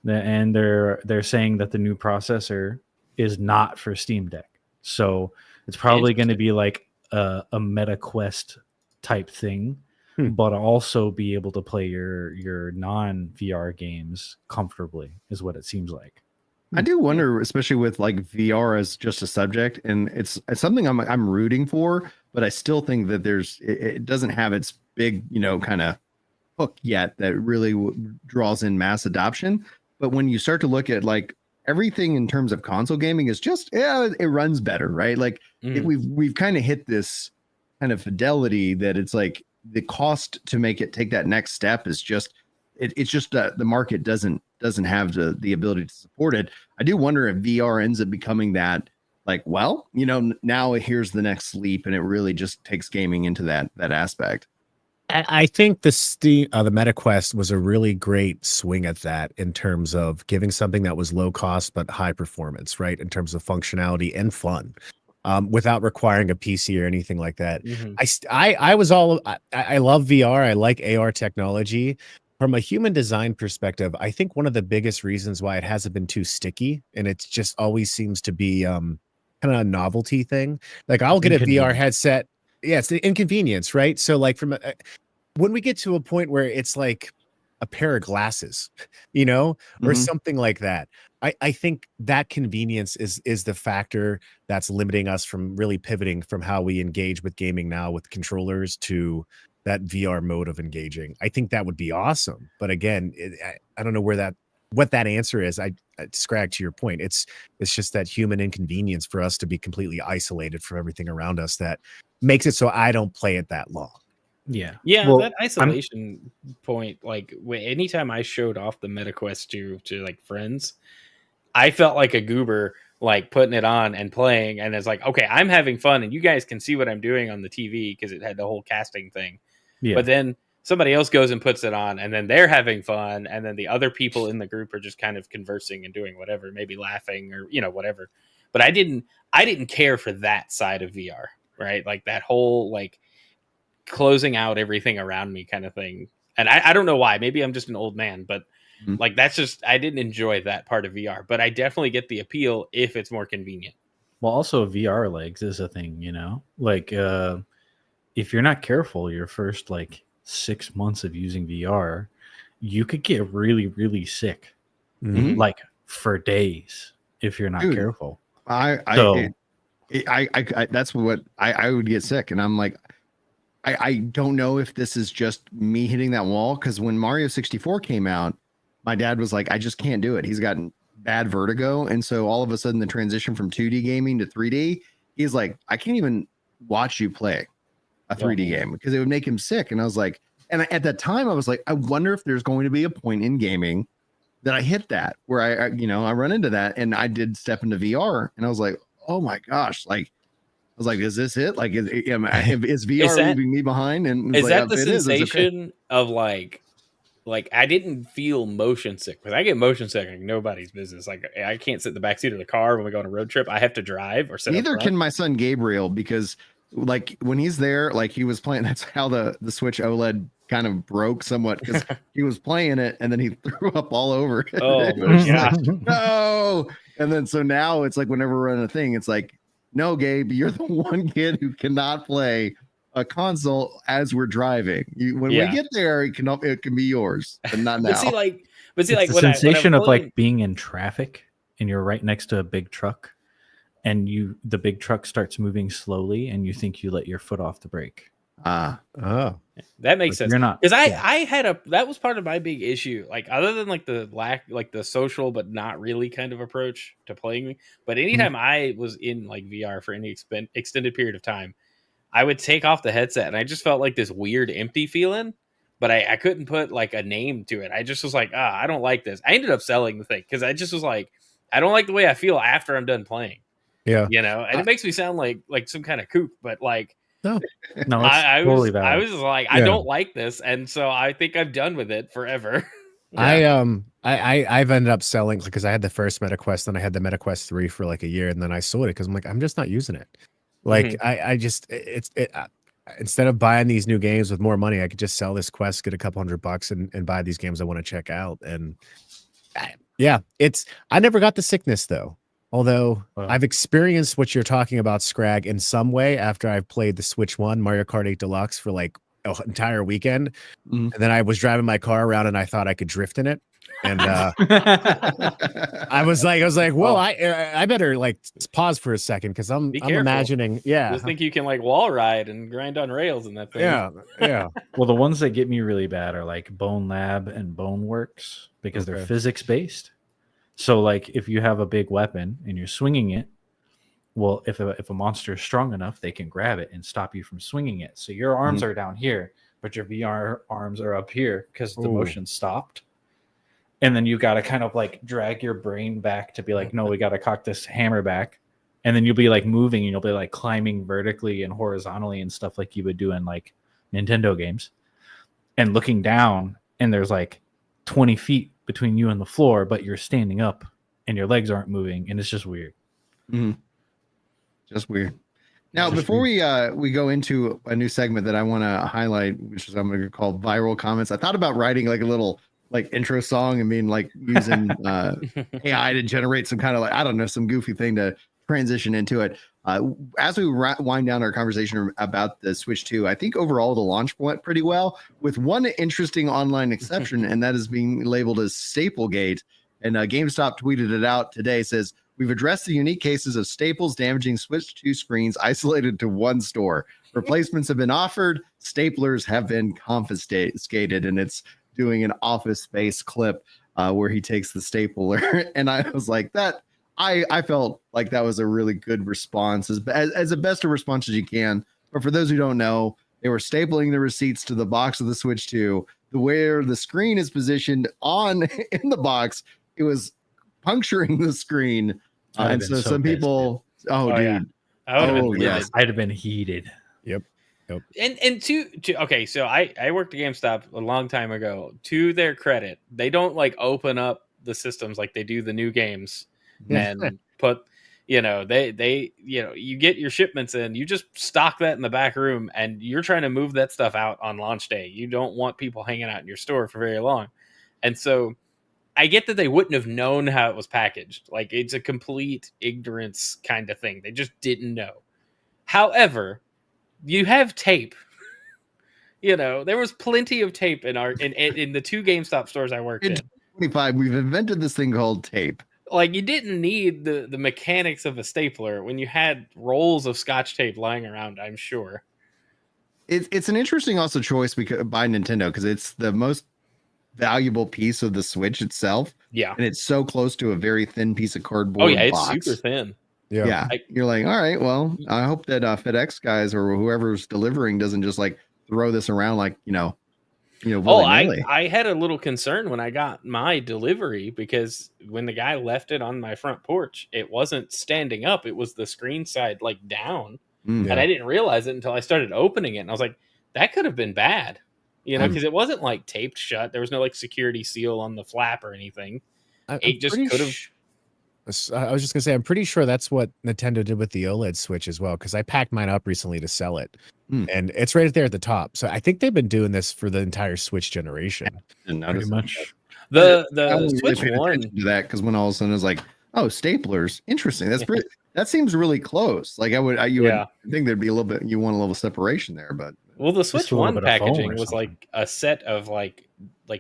and they're saying that the new processor is not for Steam Deck, so it's probably going to be like a Meta Quest type thing, but also be able to play your non-VR games comfortably, is what it seems like. I do wonder, especially with like VR as just a subject, and it's something I'm rooting for, but I still think that it doesn't have its big, kind of hook yet that really draws in mass adoption. But when you start to look at like everything in terms of console gaming is just, it runs better, right? Like we've kind of hit this kind of fidelity that it's like the cost to make it take that next step is just, it's just the market doesn't have the ability to support it. I do wonder if VR ends up becoming that, like, well, now here's the next leap, and it really just takes gaming into that aspect. I think the Meta Quest was a really great swing at that in terms of giving something that was low cost but high performance, right? In terms of functionality and fun, without requiring a PC or anything like that. I love VR. I like AR technology. From a human design perspective, I think one of the biggest reasons why it hasn't been too sticky, and it just always seems to be kind of a novelty thing. Like I'll get a VR headset. Yeah, it's the inconvenience, right? So like when we get to a point where it's like a pair of glasses, or something like that, I think that convenience is the factor that's limiting us from really pivoting from how we engage with gaming now with controllers to that VR mode of engaging. I think that would be awesome. But again, I don't know what that answer is. I Scrag, to your point, it's just that human inconvenience for us to be completely isolated from everything around us that makes it so I don't play it that long. Yeah. Yeah, Well, that isolation point, like anytime I showed off the MetaQuest to like friends, I felt like a goober, like putting it on and playing, and it's like, okay, I'm having fun, and you guys can see what I'm doing on the TV because it had the whole casting thing. Yeah. But then somebody else goes and puts it on, and then they're having fun, and then the other people in the group are just kind of conversing and doing whatever, maybe laughing or whatever. But I didn't care for that side of VR, right? Like that whole like closing out everything around me kind of thing. And I don't know why. Maybe I'm just an old man, but like that's just I didn't enjoy that part of VR. But I definitely get the appeal if it's more convenient. Well, also VR legs is a thing, like if you're not careful, your first like 6 months of using VR, you could get really, really sick, like for days if you're not careful. I that's what I would get sick, and I'm like, I don't know if this is just me hitting that wall, because when Mario 64 came out, my dad was like, I just can't do it. He's gotten bad vertigo, and so all of a sudden the transition from 2D gaming to 3D, he's like, I can't even watch you play a 3D game because it would make him sick. And I was like, and at that time I was like, I wonder if there's going to be a point in gaming that I hit that where I run into that, and I did step into VR, and I was like, oh my gosh, like I was like, is this it? Like, is VR leaving me behind? And is that the sensation of like I didn't feel motion sick, because I get motion sick like nobody's business. Like I can't sit in the backseat of the car when we go on a road trip. I have to drive or sit. Neither can my son Gabriel, because like when he's there, like he was playing. That's how the Switch OLED kind of broke somewhat, because he was playing it and then he threw up all over it. Oh my gosh. Like, no. And then so now it's like whenever we're on a thing, it's like, no, Gabe, you're the one kid who cannot play a console as we're driving. When we get there, it can be yours, but not now. But see, like the sensation of like being in traffic and you're right next to a big truck, and the big truck starts moving slowly, and you think you let your foot off the brake. That makes sense. You're not, because I had that was part of my big issue. Like other than like the like the social but not really kind of approach to playing. But anytime I was in like VR for any extended period of time, I would take off the headset and I just felt like this weird empty feeling. But I couldn't put like a name to it. I just was like, I don't like this. I ended up selling the thing because I just was like, I don't like the way I feel after I'm done playing. Yeah, and it makes me sound like some kind of kook, but like. No, I was like, I don't like this, and so I think I'm done with it forever. I've ended up selling because I had the first MetaQuest, then I had the MetaQuest 3 for like a year, and then I sold it because I'm like, I'm just not using it. Like I just instead of buying these new games with more money, I could just sell this Quest, get a couple $100 and buy these games I want to check out. And I never got the sickness though. Although I've experienced what you're talking about, Scrag, in some way after I've played the Switch 1 Mario Kart 8 Deluxe for like an entire weekend. And then I was driving my car around and I thought I could drift in it. And I was like, well, I better like pause for a second because I'm imagining. Yeah. Just think you can like wall ride and grind on rails and that thing. Yeah. Well, the ones that get me really bad are like Bone Lab and Bone Works because they're physics based. So, like, if you have a big weapon and you're swinging it, well, if a monster is strong enough, they can grab it and stop you from swinging it. So your arms are down here, but your VR arms are up here because the motion stopped. And then you got to kind of like drag your brain back to be like, no, we got to cock this hammer back. And then you'll be like moving and you'll be like climbing vertically and horizontally and stuff like you would do in like Nintendo games. And looking down, and there's like 20 feet between you and the floor, but you're standing up and your legs aren't moving, and it's just weird. Just weird. Now, before we go into a new segment that I want to highlight, which is I'm going to call viral comments, I thought about writing like a little like intro song and being like using AI to generate some kind of like, I don't know, some goofy thing to transition into it. As we wind down our conversation about the Switch 2, I think overall the launch went pretty well, with one interesting online exception, and that is being labeled as Staplegate. And GameStop tweeted it out today, says, we've addressed the unique cases of staples damaging Switch 2 screens isolated to one store. Replacements have been offered. Staplers have been confiscated. And it's doing an Office Space clip where he takes the stapler. And I was like, I felt like that was a really good response, as the best a response as you can. But for those who don't know, They were stapling the receipts to the box of the Switch 2. Where the screen is positioned on in the box, it was puncturing the screen. And so some people, dude. Yeah. I would have been yes. I'd have been heated. Yep. And okay, so I worked at GameStop a long time ago. To their credit, they don't like open up the systems like they do the new games and put, they you get your shipments in, you just stock that in the back room, and you're trying to move that stuff out on launch day. You don't want people hanging out in your store for very long. And so I get that they wouldn't have known how it was packaged. Like, it's a complete ignorance kind of thing. They just didn't know. However, you have tape. There was plenty of tape in the 2 GameStop stores I worked in. 25, we've invented this thing called tape. Like, you didn't need the mechanics of a stapler when you had rolls of Scotch tape lying around, I'm sure. It's an interesting also choice by Nintendo, because it's the most valuable piece of the Switch itself. Yeah. And it's so close to a very thin piece of cardboard. Oh, yeah, box. it's super thin. Yeah. You're like, all right, well, I hope that FedEx guys or whoever's delivering doesn't just like throw this around like, I had a little concern when I got my delivery, because when the guy left it on my front porch, it wasn't standing up. It was the screen side like down. And I didn't realize it until I started opening it. And I was like, that could have been bad, because it wasn't like taped shut. There was no like security seal on the flap or anything. It just could have. I was just gonna say, I'm pretty sure that's what Nintendo did with the OLED Switch as well, because I packed mine up recently to sell it, and it's right there at the top. So I think they've been doing this for the entire Switch generation. Pretty much. The Switch One to that, because when all of a sudden it was like, oh, staplers, interesting. That's pretty. That seems really close. Like would think there'd be a little bit. You want a little separation there, but the Switch One packaging was like a set of like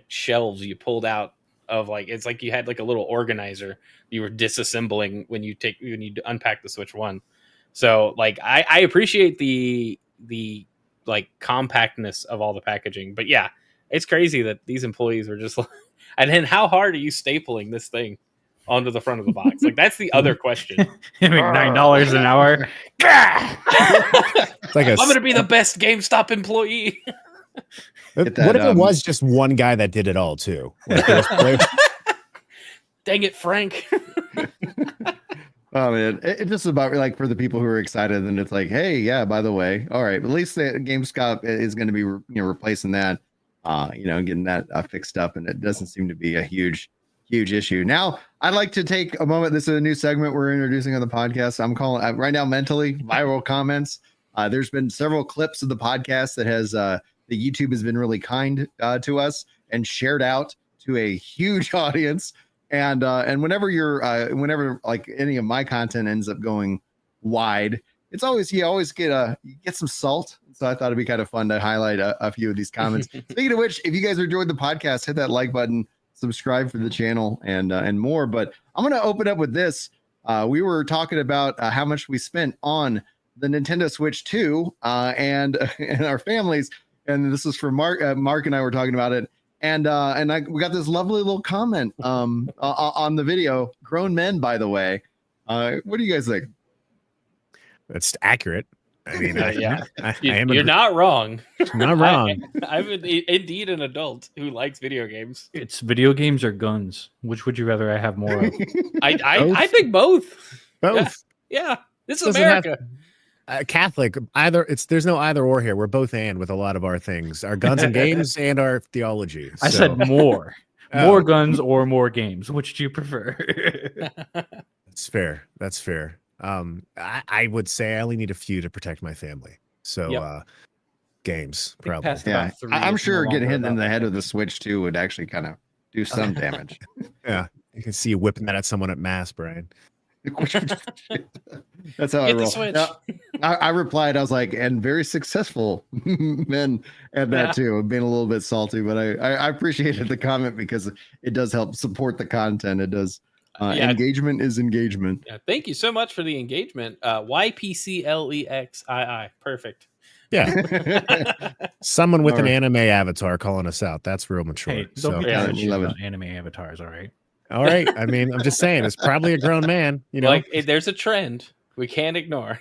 shelves you pulled out of, like, it's like you had like a little organizer you were disassembling when you unpack the Switch One. So like I appreciate the like compactness of all the packaging, but yeah, it's crazy that these employees are just like, and then how hard are you stapling this thing onto the front of the box? Like, that's the other question. Make $9 an hour. It's like I'm gonna be the best GameStop employee. What if it was just one guy that did it all too? Like, dang it, Frank. Oh man, it's just about like for the people who are excited, and it's like, hey, yeah, by the way, all right, at least the GameStop is going to be replacing that, getting that fixed up, and it doesn't seem to be a huge issue. Now, I'd like to take a moment. This is a new segment we're introducing on the podcast. I'm calling right now mentally viral comments. There's been several clips of the podcast that has the YouTube has been really kind to us and shared out to a huge audience. And whenever whenever like any of my content ends up going wide, it's always you get some salt. So I thought it'd be kind of fun to highlight a few of these comments. Speaking of which, if you guys are enjoying the podcast, hit that like button, subscribe for the channel, and more. But I'm gonna open up with this. We were talking about how much we spent on the Nintendo Switch 2 and our families, and this is from Mark. Mark and I were talking about it. And we got this lovely little comment on the video. Grown men, by the way. What do you guys think? That's accurate. I mean, you're not wrong. Not wrong. I'm indeed an adult who likes video games. It's video games or guns. Which would you rather I have more of? I think both. Both. Yeah. This is America. Catholic, there's no either or here. We're both and with a lot of our things, our guns and games and our theology. I said more guns or more games. Which do you prefer? That's fair. I would say I only need a few to protect my family. So games probably. Yeah, I'm sure getting hit in the head with the Switch 2 would actually kind of do some damage. Yeah, you can see you whipping that at someone at mass, Brian. That's how I roll. Now, I replied, I was like, and very successful men at that too, being a little bit salty, but I appreciated the comment because it does help support the content. It does. Engagement is engagement. Yeah, thank you so much for the engagement. YPCLEXII. Perfect. Yeah. Someone with an anime avatar calling us out. That's real mature. Hey, don't be about anime avatars, all right? All right. I mean, I'm just saying, it's probably a grown man. Like, there's a trend we can't ignore.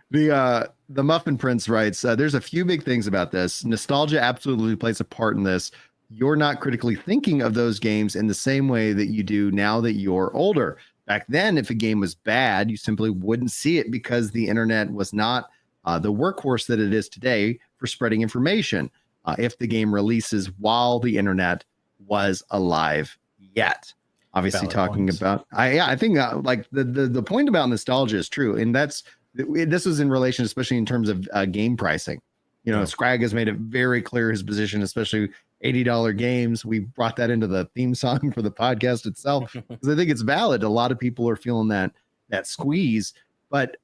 The Muffin Prince writes, there's a few big things about this. Nostalgia absolutely plays a part in this. You're not critically thinking of those games in the same way that you do now that you're older. Back then, if a game was bad, you simply wouldn't see it because the internet was not the workhorse that it is today for spreading information. If the game releases while the internet was alive yet. Obviously, Valid talking points. about, I think like the point about nostalgia is true, and this was in relation, especially in terms of game pricing. You know, Scrag has made it very clear his position, especially $80 games. We brought that into the theme song for the podcast itself because I think it's valid. A lot of people are feeling that squeeze, but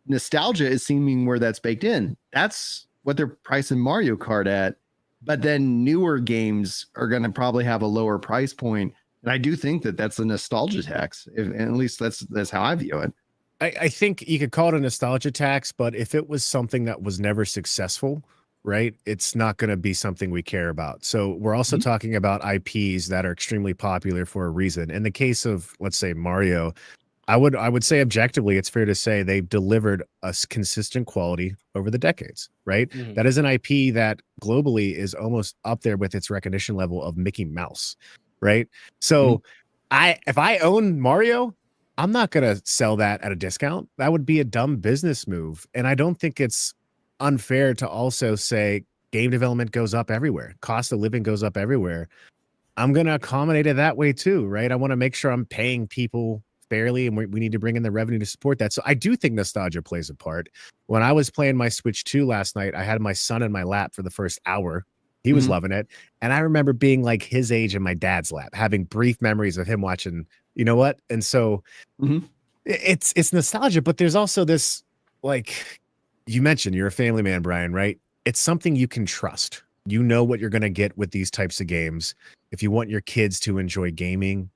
nostalgia is seeming where that's baked in. That's what they're pricing Mario Kart at. But then newer games are going to probably have a lower price point. And I do think that that's a nostalgia tax. And at least that's how I view it. I think you could call it a nostalgia tax, but if it was something that was never successful, right, it's not going to be something we care about. So we're also talking about IPs that are extremely popular for a reason. In the case of, let's say, Mario, I would say objectively, it's fair to say they've delivered us consistent quality over the decades, right? Mhm. That is an IP that globally is almost up there with its recognition level of Mickey Mouse, right? So if I own Mario, I'm not going to sell that at a discount. That would be a dumb business move. And I don't think it's unfair to also say game development goes up everywhere. Cost of living goes up everywhere. I'm going to accommodate it that way too, right? I want to make sure I'm paying people fairly, and we need to bring in the revenue to support that. So I do think nostalgia plays a part. When I was playing my Switch 2 last night, I had my son in my lap for the first hour. He was loving it. And I remember being like his age in my dad's lap, having brief memories of him watching, you know what? And so it's nostalgia, but there's also this, like you mentioned, you're a family man, Brian, right? It's something you can trust. You know what you're going to get with these types of games. If you want your kids to enjoy gaming,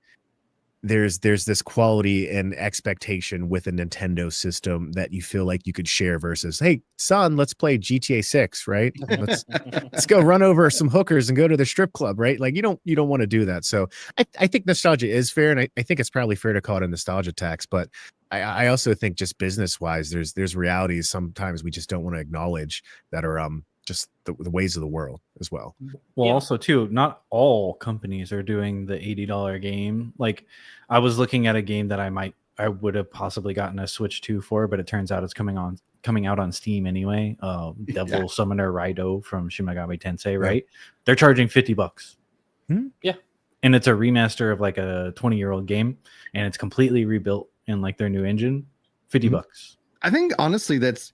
there's this quality and expectation with a Nintendo system that you feel like you could share versus, hey, son, let's play GTA 6, right? Let's go run over some hookers and go to the strip club, right? Like you don't want to do that. So I think nostalgia is fair, and I think it's probably fair to call it a nostalgia tax, but I also think just business wise, there's realities sometimes we just don't want to acknowledge that are just the ways of the world as well. Well, also too, not all companies are doing the $80 game. Like I was looking at a game that I would have possibly gotten a Switch 2 for, but it turns out it's coming out on Steam anyway. Devil Summoner Raido from Shin Megami Tensei, right? They're charging $50. Yeah. And it's a remaster of like a 20-year-old game, and it's completely rebuilt in like their new engine. $50. I think honestly that's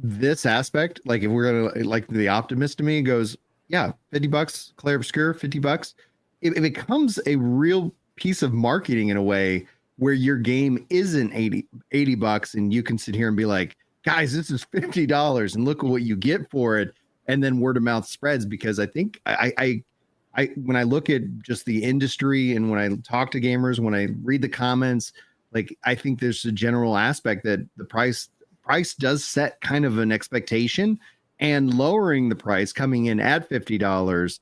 this aspect. Like if we're gonna, like, the optimist to me goes, yeah, $50, Claire Obscure, $50. It becomes a real piece of marketing in a way where your game isn't $80 and you can sit here and be like, guys, this is $50 and look at what you get for it. And then word of mouth spreads, because I think I when I look at just the industry and when I talk to gamers, when I read the comments, like I think there's a general aspect that the price does set kind of an expectation, and lowering the price, coming in at $50,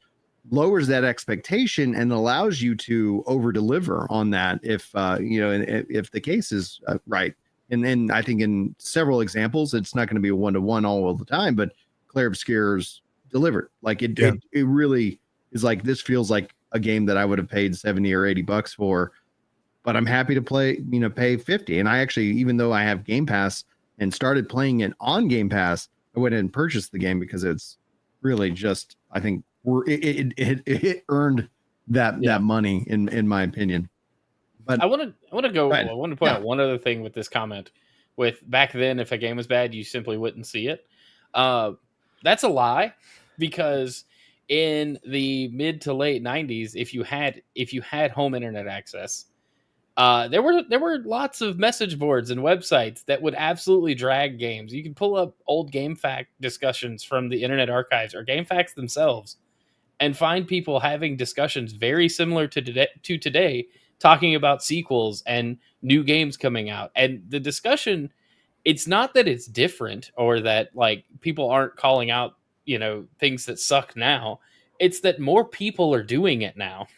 lowers that expectation and allows you to over deliver on that if if the case is right. And then I think in several examples it's not going to be a one-to-one all the time, but Claire Obscure's delivered. Like it really is. Like, this feels like a game that I would have paid $70 or $80 for, but I'm happy to play, pay $50. And I actually, even though I have Game Pass and started playing it on Game Pass, I went and purchased the game because it's really just, I think it earned that money in my opinion. But I want to point out one other thing with this comment. With back then, if a game was bad, you simply wouldn't see it. That's a lie, because in the mid to late 90s, if you had home internet access, there were lots of message boards and websites that would absolutely drag games. You can pull up old GameFAQ discussions from the Internet Archives or GameFAQs themselves and find people having discussions very similar to today, talking about sequels and new games coming out. And the discussion, it's not that it's different or that like people aren't calling out, things that suck now. It's that more people are doing it now.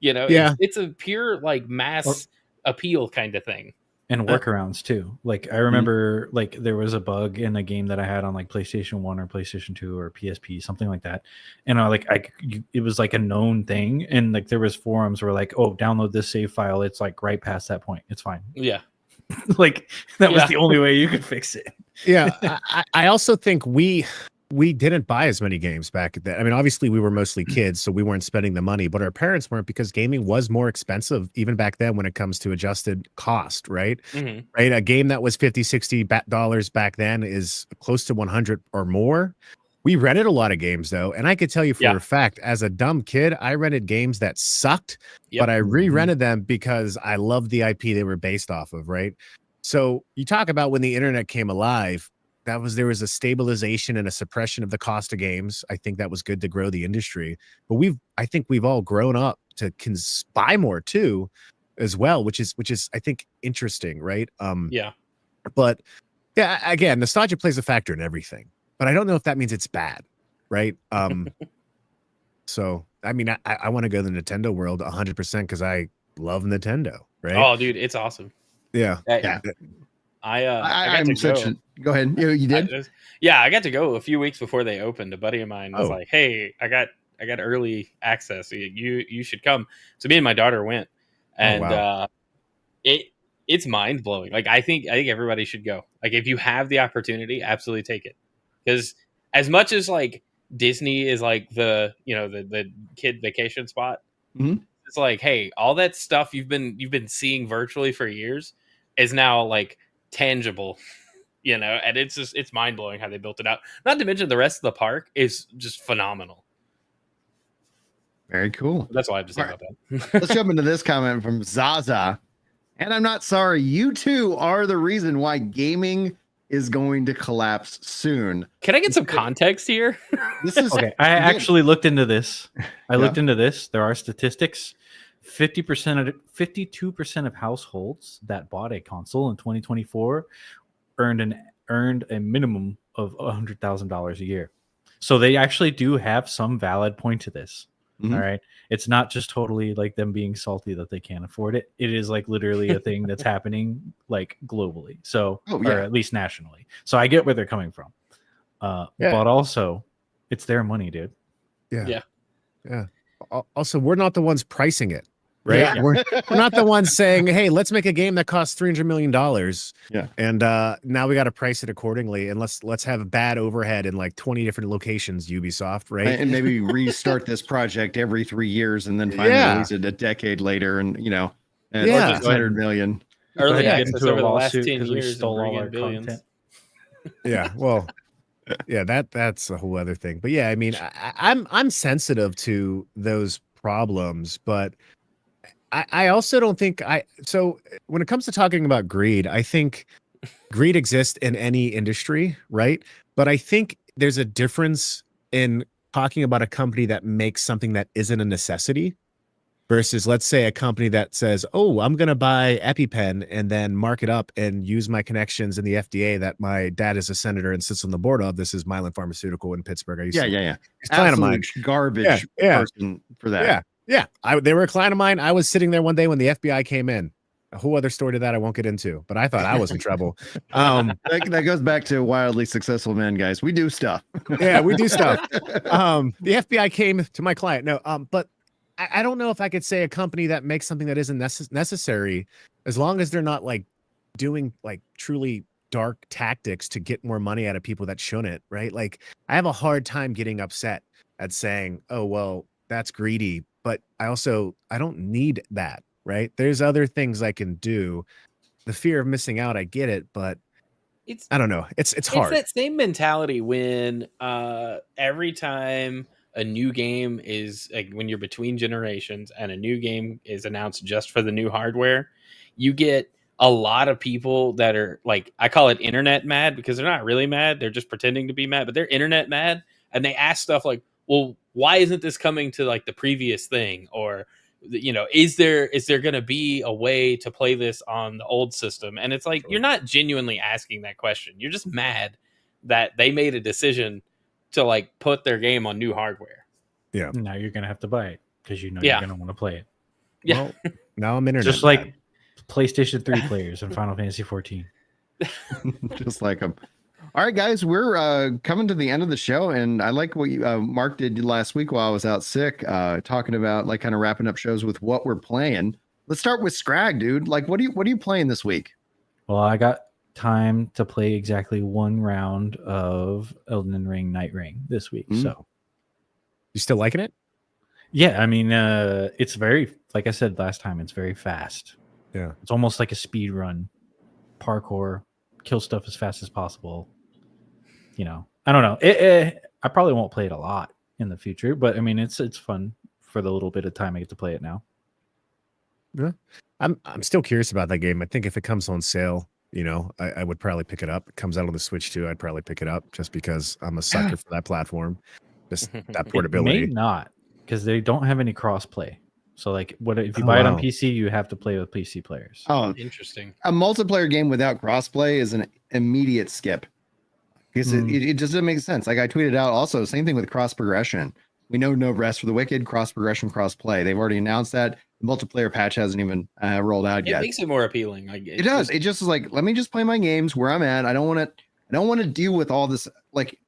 It's a pure like mass appeal kind of thing. and workarounds too. Like I remember like there was a bug in a game that I had on like PlayStation 1 or PlayStation 2 or PSP, something like that. And it was like a known thing. And like there was forums where like, oh, download this save file. It's like right past that point. It's fine. Yeah. Like that was the only way you could fix it. Yeah. I also think we didn't buy as many games back then. I mean, obviously we were mostly kids, so we weren't spending the money, but our parents weren't, because gaming was more expensive even back then when it comes to adjusted cost, right? Mm-hmm. Right. A game that was $50-$60 back then is close to 100 or more. We rented a lot of games though. And I could tell you for a fact, as a dumb kid, I rented games that sucked, but I re-rented them because I loved the IP they were based off of. Right. So you talk about when the internet came alive, there was a stabilization and a suppression of the cost of games. I think that was good to grow the industry, but I think we've all grown up to buy more too, as well, which is I think interesting, right? But yeah, again, nostalgia plays a factor in everything, but I don't know if that means it's bad, right? So I mean, I want to go to the Nintendo world 100% because I love Nintendo, right? Oh, dude, it's awesome. Yeah. I got to go. Go ahead. You did? I got to go a few weeks before they opened. A buddy of mine was like, "Hey, I got early access. You should come." So me and my daughter went, and it's mind blowing. Like I think everybody should go. Like if you have the opportunity, absolutely take it. Because as much as like Disney is like the kid vacation spot, it's like, hey, all that stuff you've been seeing virtually for years is now like tangible, and it's mind-blowing how they built it out. Not to mention the rest of the park is just phenomenal. Very cool. That's all I have to say about that. Let's jump into this comment from Zaza. And I'm not sorry, you two are the reason why gaming is going to collapse soon. Can I get some context here? This is okay. I actually looked into this. Looked into this. There are statistics. 52% of households that bought a console in 2024 earned a minimum of $100,000 a year. So they actually do have some valid point to this. All right. It's not just totally like them being salty that they can't afford it. It is like literally a thing that's happening like globally. So, or at least nationally. So I get where they're coming from. But also it's their money, dude. Yeah. Also, we're not the ones pricing it, right? Yeah. We're not the ones saying, hey, let's make a game that costs $300 million. Yeah. And now we got to price it accordingly. And let's have a bad overhead in like 20 different locations, Ubisoft, right? And maybe restart this project every 3 years and then finally release it a decade later and, or just 100 million. Early access over the last 10 years. We stole all our content. Yeah. Well, yeah, that's a whole other thing. But yeah, I mean, I'm sensitive to those problems, but I also don't think so when it comes to talking about greed, I think greed exists in any industry, right? But I think there's a difference in talking about a company that makes something that isn't a necessity versus, let's say, a company that says, oh, I'm going to buy EpiPen and then mark it up and use my connections in the FDA that my dad is a senator and sits on the board of. This is Mylan Pharmaceutical in Pittsburgh. Yeah. It's a client of mine. Garbage person for that. Yeah. They were a client of mine. I was sitting there one day when the FBI came in. A whole other story to that I won't get into, but I thought I was in trouble. That goes back to wildly successful men, guys. We do stuff. Yeah, we do stuff. The FBI came to my client. No, but I don't know if I could say a company that makes something that isn't necessary, as long as they're not like doing like truly dark tactics to get more money out of people that shouldn't, right? Like I have a hard time getting upset at saying, oh, well, that's greedy, but I don't need that, right? There's other things I can do. The fear of missing out, I get it, but I don't know. It's hard. It's that same mentality when every time a new game is like when you're between generations and a new game is announced just for the new hardware, you get a lot of people that are like, I call it internet mad because they're not really mad. They're just pretending to be mad, but they're internet mad. And they ask stuff like, well, why isn't this coming to like the previous thing? Or, is there going to be a way to play this on the old system? And it's like, you're not genuinely asking that question. You're just mad that they made a decision to like put their game on new hardware. Yeah. Now you're going to have to buy it because you're going to want to play it. Yeah. Well, now I'm internet just like PlayStation 3 players in Final Fantasy 14. Just like them. All right, guys, we're coming to the end of the show, and I like what Mark did last week while I was out sick, talking about like kind of wrapping up shows with what we're playing. Let's start with Scrag, dude. Like, what are you playing this week? Well, I got time to play exactly one round of Elden Ring Night Ring this week. So, you still liking it? Yeah, I mean, it's very, like I said last time, it's very fast. Yeah, it's almost like a speed run, parkour, kill stuff as fast as possible. You know, I don't know. I probably won't play it a lot in the future, but I mean, it's fun for the little bit of time I get to play it now. Yeah, I'm still curious about that game. I think if it comes on sale, you know, I would probably pick it up. It comes out on the Switch too. I'd probably pick it up just because I'm a sucker for that platform. Just that portability. It may not, because they don't have any cross-play. So, like, what if you buy it on PC, you have to play with PC players. Oh, interesting. A multiplayer game without crossplay is an immediate skip. Because it just doesn't make sense. Like I tweeted out also, same thing with cross progression. We know no rest for the wicked, cross progression, cross play. They've already announced that. The multiplayer patch hasn't even rolled out yet. It makes it more appealing. Like, it does. It just is like, let me just play my games where I'm at. I don't want to deal with all this like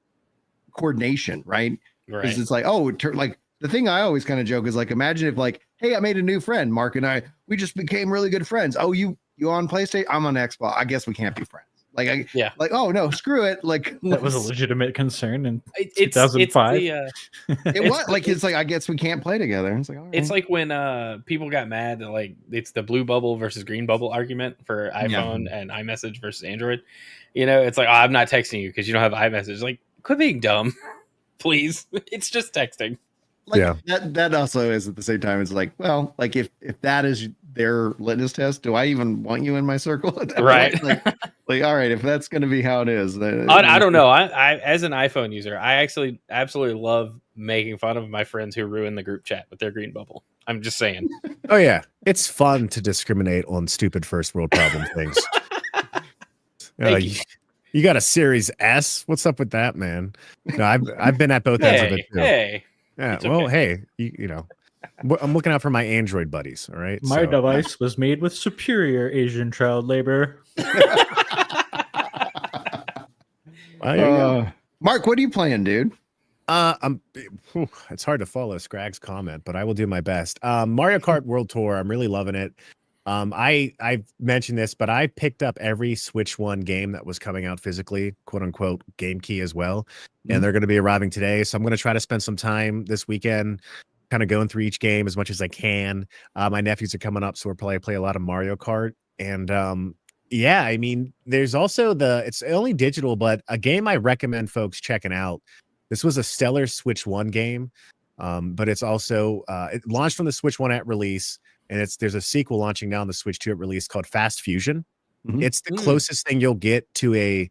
coordination, right? Right. Because it's like, like the thing I always kind of joke is like, imagine if like, hey, I made a new friend, Mark and I, we just became really good friends. Oh, you on PlayStation? I'm on Xbox. I guess we can't be friends. Like, like, oh no, screw it. Like that was a legitimate concern in 2005. It was like, it's like, I guess we can't play together. It's like, all right. It's like when people got mad that like it's the blue bubble versus green bubble argument for iPhone and iMessage versus Android. You know, it's like, oh, I'm not texting you because you don't have iMessage. Like, quit being dumb, please. It's just texting. Like that also is at the same time. It's like, well, like if that is their litmus test, do I even want you in my circle? Right. Like, all right, if that's going to be how it is, I don't know. I as an iPhone user, I actually absolutely love making fun of my friends who ruin the group chat with their green bubble. I'm just saying. Oh yeah, it's fun to discriminate on stupid first world problem things. You got a Series S? What's up with that, man? No, I've been at both ends of it too. Hey. Yeah, well, hey, you know, I'm looking out for my Android buddies. All right, my device was made with superior Asian child labor. Mark, what are you playing, dude? It's hard to follow Scrag's comment, but I will do my best. Mario Kart World Tour, I'm really loving it. I've mentioned this, but I picked up every Switch One game that was coming out physically, quote unquote, game key as well. And they're going to be arriving today. So I'm going to try to spend some time this weekend kind of going through each game as much as I can. My nephews are coming up, so we'll probably play a lot of Mario Kart. And yeah, I mean, there's also it's only digital, but a game I recommend folks checking out. This was a stellar Switch One game, but it's also it launched on the Switch One at release. And there's a sequel launching now on the Switch 2 at release called Fast Fusion. It's the closest thing you'll get to a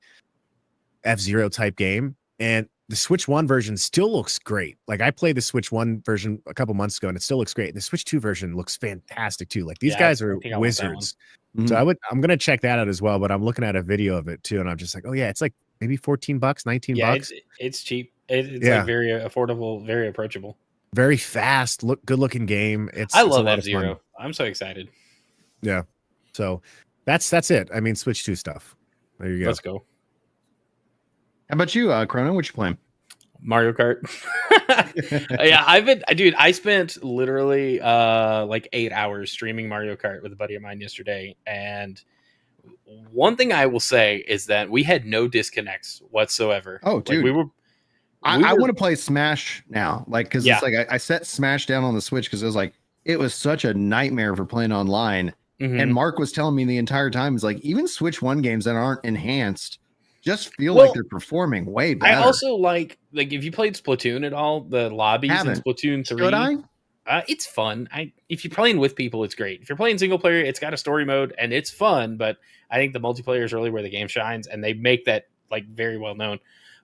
F-Zero type game. And the Switch 1 version still looks great. Like I played the Switch 1 version a couple months ago and it still looks great. And the Switch 2 version looks fantastic too. Like these guys are wizards. So I'm going to check that out as well, but I'm looking at a video of it too. And I'm just like, oh yeah, it's like maybe $14, $19. It's cheap. It's like very affordable, very approachable. Very fast, good looking game. I love F-Zero. I'm so excited. Yeah. So that's it. I mean, Switch 2 stuff. There you go. Let's go. How about you, Chrono? What you playing? Mario Kart. Yeah, I spent literally like 8 hours streaming Mario Kart with a buddy of mine yesterday. And one thing I will say is that we had no disconnects whatsoever. Oh, dude. Like I want to play Smash now, like because it's like I set Smash down on the Switch because it was such a nightmare for playing online. And Mark was telling me the entire time, is like even Switch One games that aren't enhanced just feel like they're performing way better. I also like if you played Splatoon at all, the lobbies in Splatoon 3. Should I? It's fun. If you're playing with people, it's great. If you're playing single player, it's got a story mode and it's fun. But I think the multiplayer is really where the game shines, and they make that like very well known.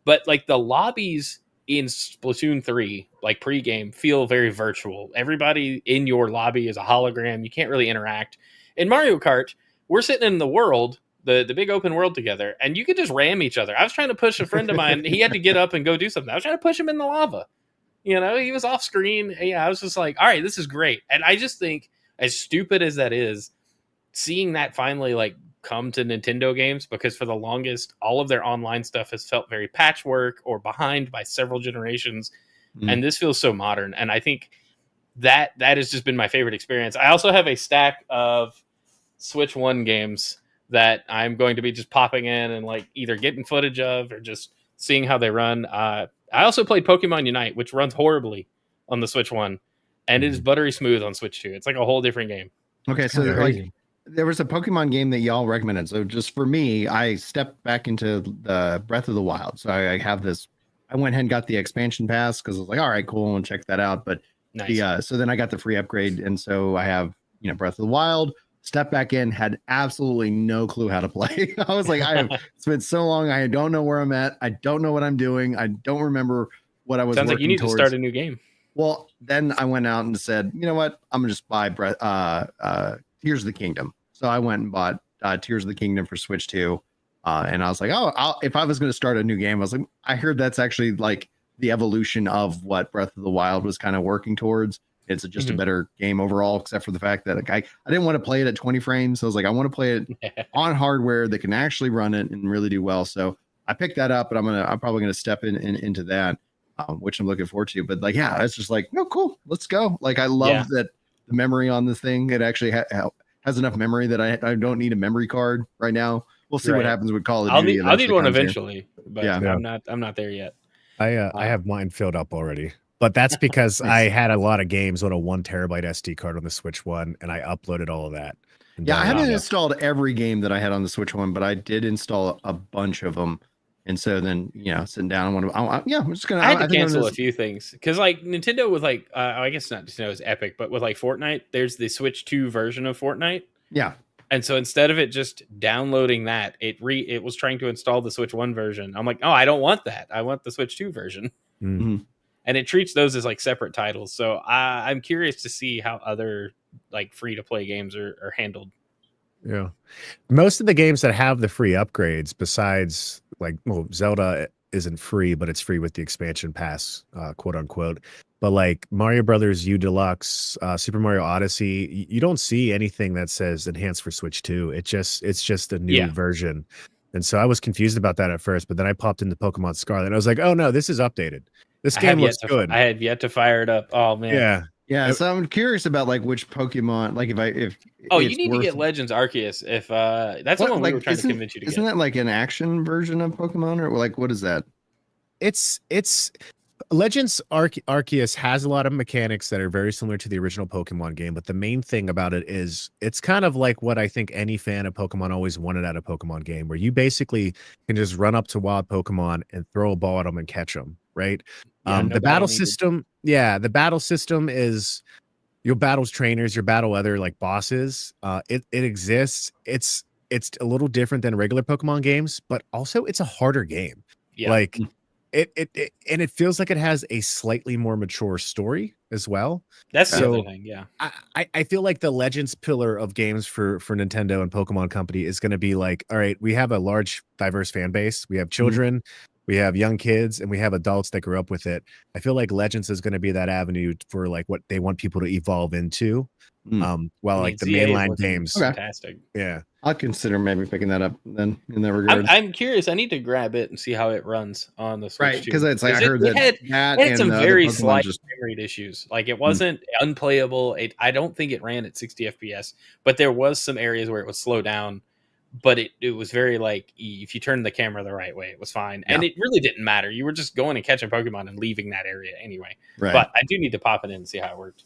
But like the lobbies in Splatoon 3, like pre-game, feel very virtual. Everybody in your lobby is a hologram. You can't really interact. In Mario Kart, we're sitting in the world, the big open world together, and you could just ram each other. I was trying to push a friend of mine. He had to get up and go do something. I was trying to push him in the lava. You know, he was off screen. Yeah, I was just like, all right, this is great. And I just think, as stupid as that is, seeing that finally like come to Nintendo games, because for the longest, all of their online stuff has felt very patchwork or behind by several generations. And this feels so modern. And I think that has just been my favorite experience. I also have a stack of Switch 1 games that I'm going to be just popping in and like either getting footage of or just seeing how they run. I also played Pokemon Unite, which runs horribly on the Switch 1, and it is buttery smooth on Switch 2. It's like a whole different game. Okay, so like there was a Pokemon game that y'all recommended. So just for me, I stepped back into the Breath of the Wild. So I have this. I went ahead and got the expansion pass because I was like, all right, cool, and check that out. But Nice. so then I got the free upgrade, and so I have Breath of the Wild. Stepped back in, had absolutely no clue how to play. I was like, I have spent so long, I don't know where I'm at. I don't know what I'm doing. I don't remember what I was. Sounds like you need towards. to start a new game. Well, then I went out and said, you know what? I'm gonna just buy Tears of the Kingdom. So I went and bought Tears of the Kingdom for Switch 2. And I was like, if I was going to start a new game, I was like, I heard that's actually like the evolution of what Breath of the Wild was kind of working towards. It's just a better game overall, except for the fact that I didn't want to play it at 20 frames. So I was like, I want to play it on hardware that can actually run it and really do well. So I picked that up, and I'm probably going to step into that, which I'm looking forward to. But like, yeah, it's just like, no, cool, let's go. Like, I love that the memory on the thing. It actually has enough memory that I don't need a memory card right now. We'll see what happens with Call of Duty. I'll need one eventually, but I'm not there yet. I have mine filled up already, but that's because I had a lot of games on a 1 terabyte SD card on the Switch 1, and I uploaded all of that. Yeah, I haven't installed every game that I had on the Switch 1, but I did install a bunch of them. And so then, sitting down, I'm just gonna. I had to cancel a few things because, like, Nintendo with like, I guess not Nintendo is Epic, but with like Fortnite, there's the Switch 2 version of Fortnite. Yeah. And so instead of it just downloading that, it was trying to install the Switch 1 version. I'm like, oh, I don't want that. I want the Switch 2 version. Mm-hmm. And it treats those as like separate titles. So I'm curious to see how other like free to play games are handled. Yeah. Most of the games that have the free upgrades, besides like, well, Zelda isn't free, but it's free with the expansion pass, quote unquote. But like Mario Brothers U Deluxe, Super Mario Odyssey, you don't see anything that says enhanced for Switch 2. It's just a new version. And so I was confused about that at first, but then I popped into Pokemon Scarlet and I was like, oh no, this is updated. This game looks good. I had yet to fire it up. Oh man. Yeah. Yeah, so I'm curious about like which Pokemon, like if you need to get Legends Arceus. If that's the one we were trying to convince you to get. Isn't that like an action version of Pokemon, or like what is that? It's Legends Arceus has a lot of mechanics that are very similar to the original Pokemon game, but the main thing about it is it's kind of like what I think any fan of Pokemon always wanted out of a Pokemon game, where you basically can just run up to wild Pokemon and throw a ball at them and catch them, right? The battle system, the battle system is your battles trainers, your battle other like bosses. It exists. It's a little different than regular Pokemon games, but also it's a harder game. Yeah. Like it feels like it has a slightly more mature story as well. That's the other thing. Yeah. I feel like the Legends pillar of games for Nintendo and Pokemon Company is going to be like, all right, we have a large diverse fan base. We have children. We have young kids, and we have adults that grew up with it. I feel like Legends is going to be that avenue for like what they want people to evolve into. While like the mainline games, fantastic. Yeah, I'll consider maybe picking that up then in that regard. I'm curious. I need to grab it and see how it runs on the Switch. Right, because it's like I heard it had some very slight memory issues. Like it wasn't unplayable. I don't think it ran at 60 FPS, but there was some areas where it would slow down. But it was very like, if you turned the camera the right way, it was fine. And it really didn't matter. You were just going and catching Pokemon and leaving that area anyway. Right. But I do need to pop it in and see how it worked.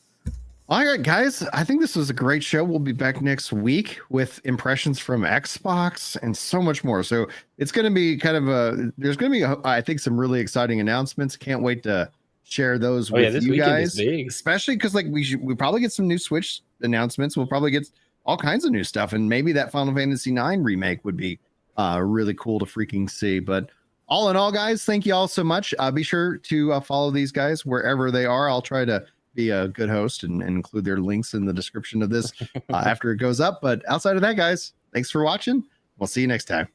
All right, guys. I think this was a great show. We'll be back next week with impressions from Xbox and so much more. So it's going to be kind of there's going to be, I think, some really exciting announcements. Can't wait to share those with you guys. Especially because like we probably get some new Switch announcements. We'll probably get all kinds of new stuff, and maybe that Final Fantasy IX remake would be really cool to freaking see. But all in all, guys, thank you all so much. Be sure to follow these guys wherever they are. I'll try to be a good host and include their links in the description of this after it goes up. But outside of that, guys, thanks for watching. We'll see you next time.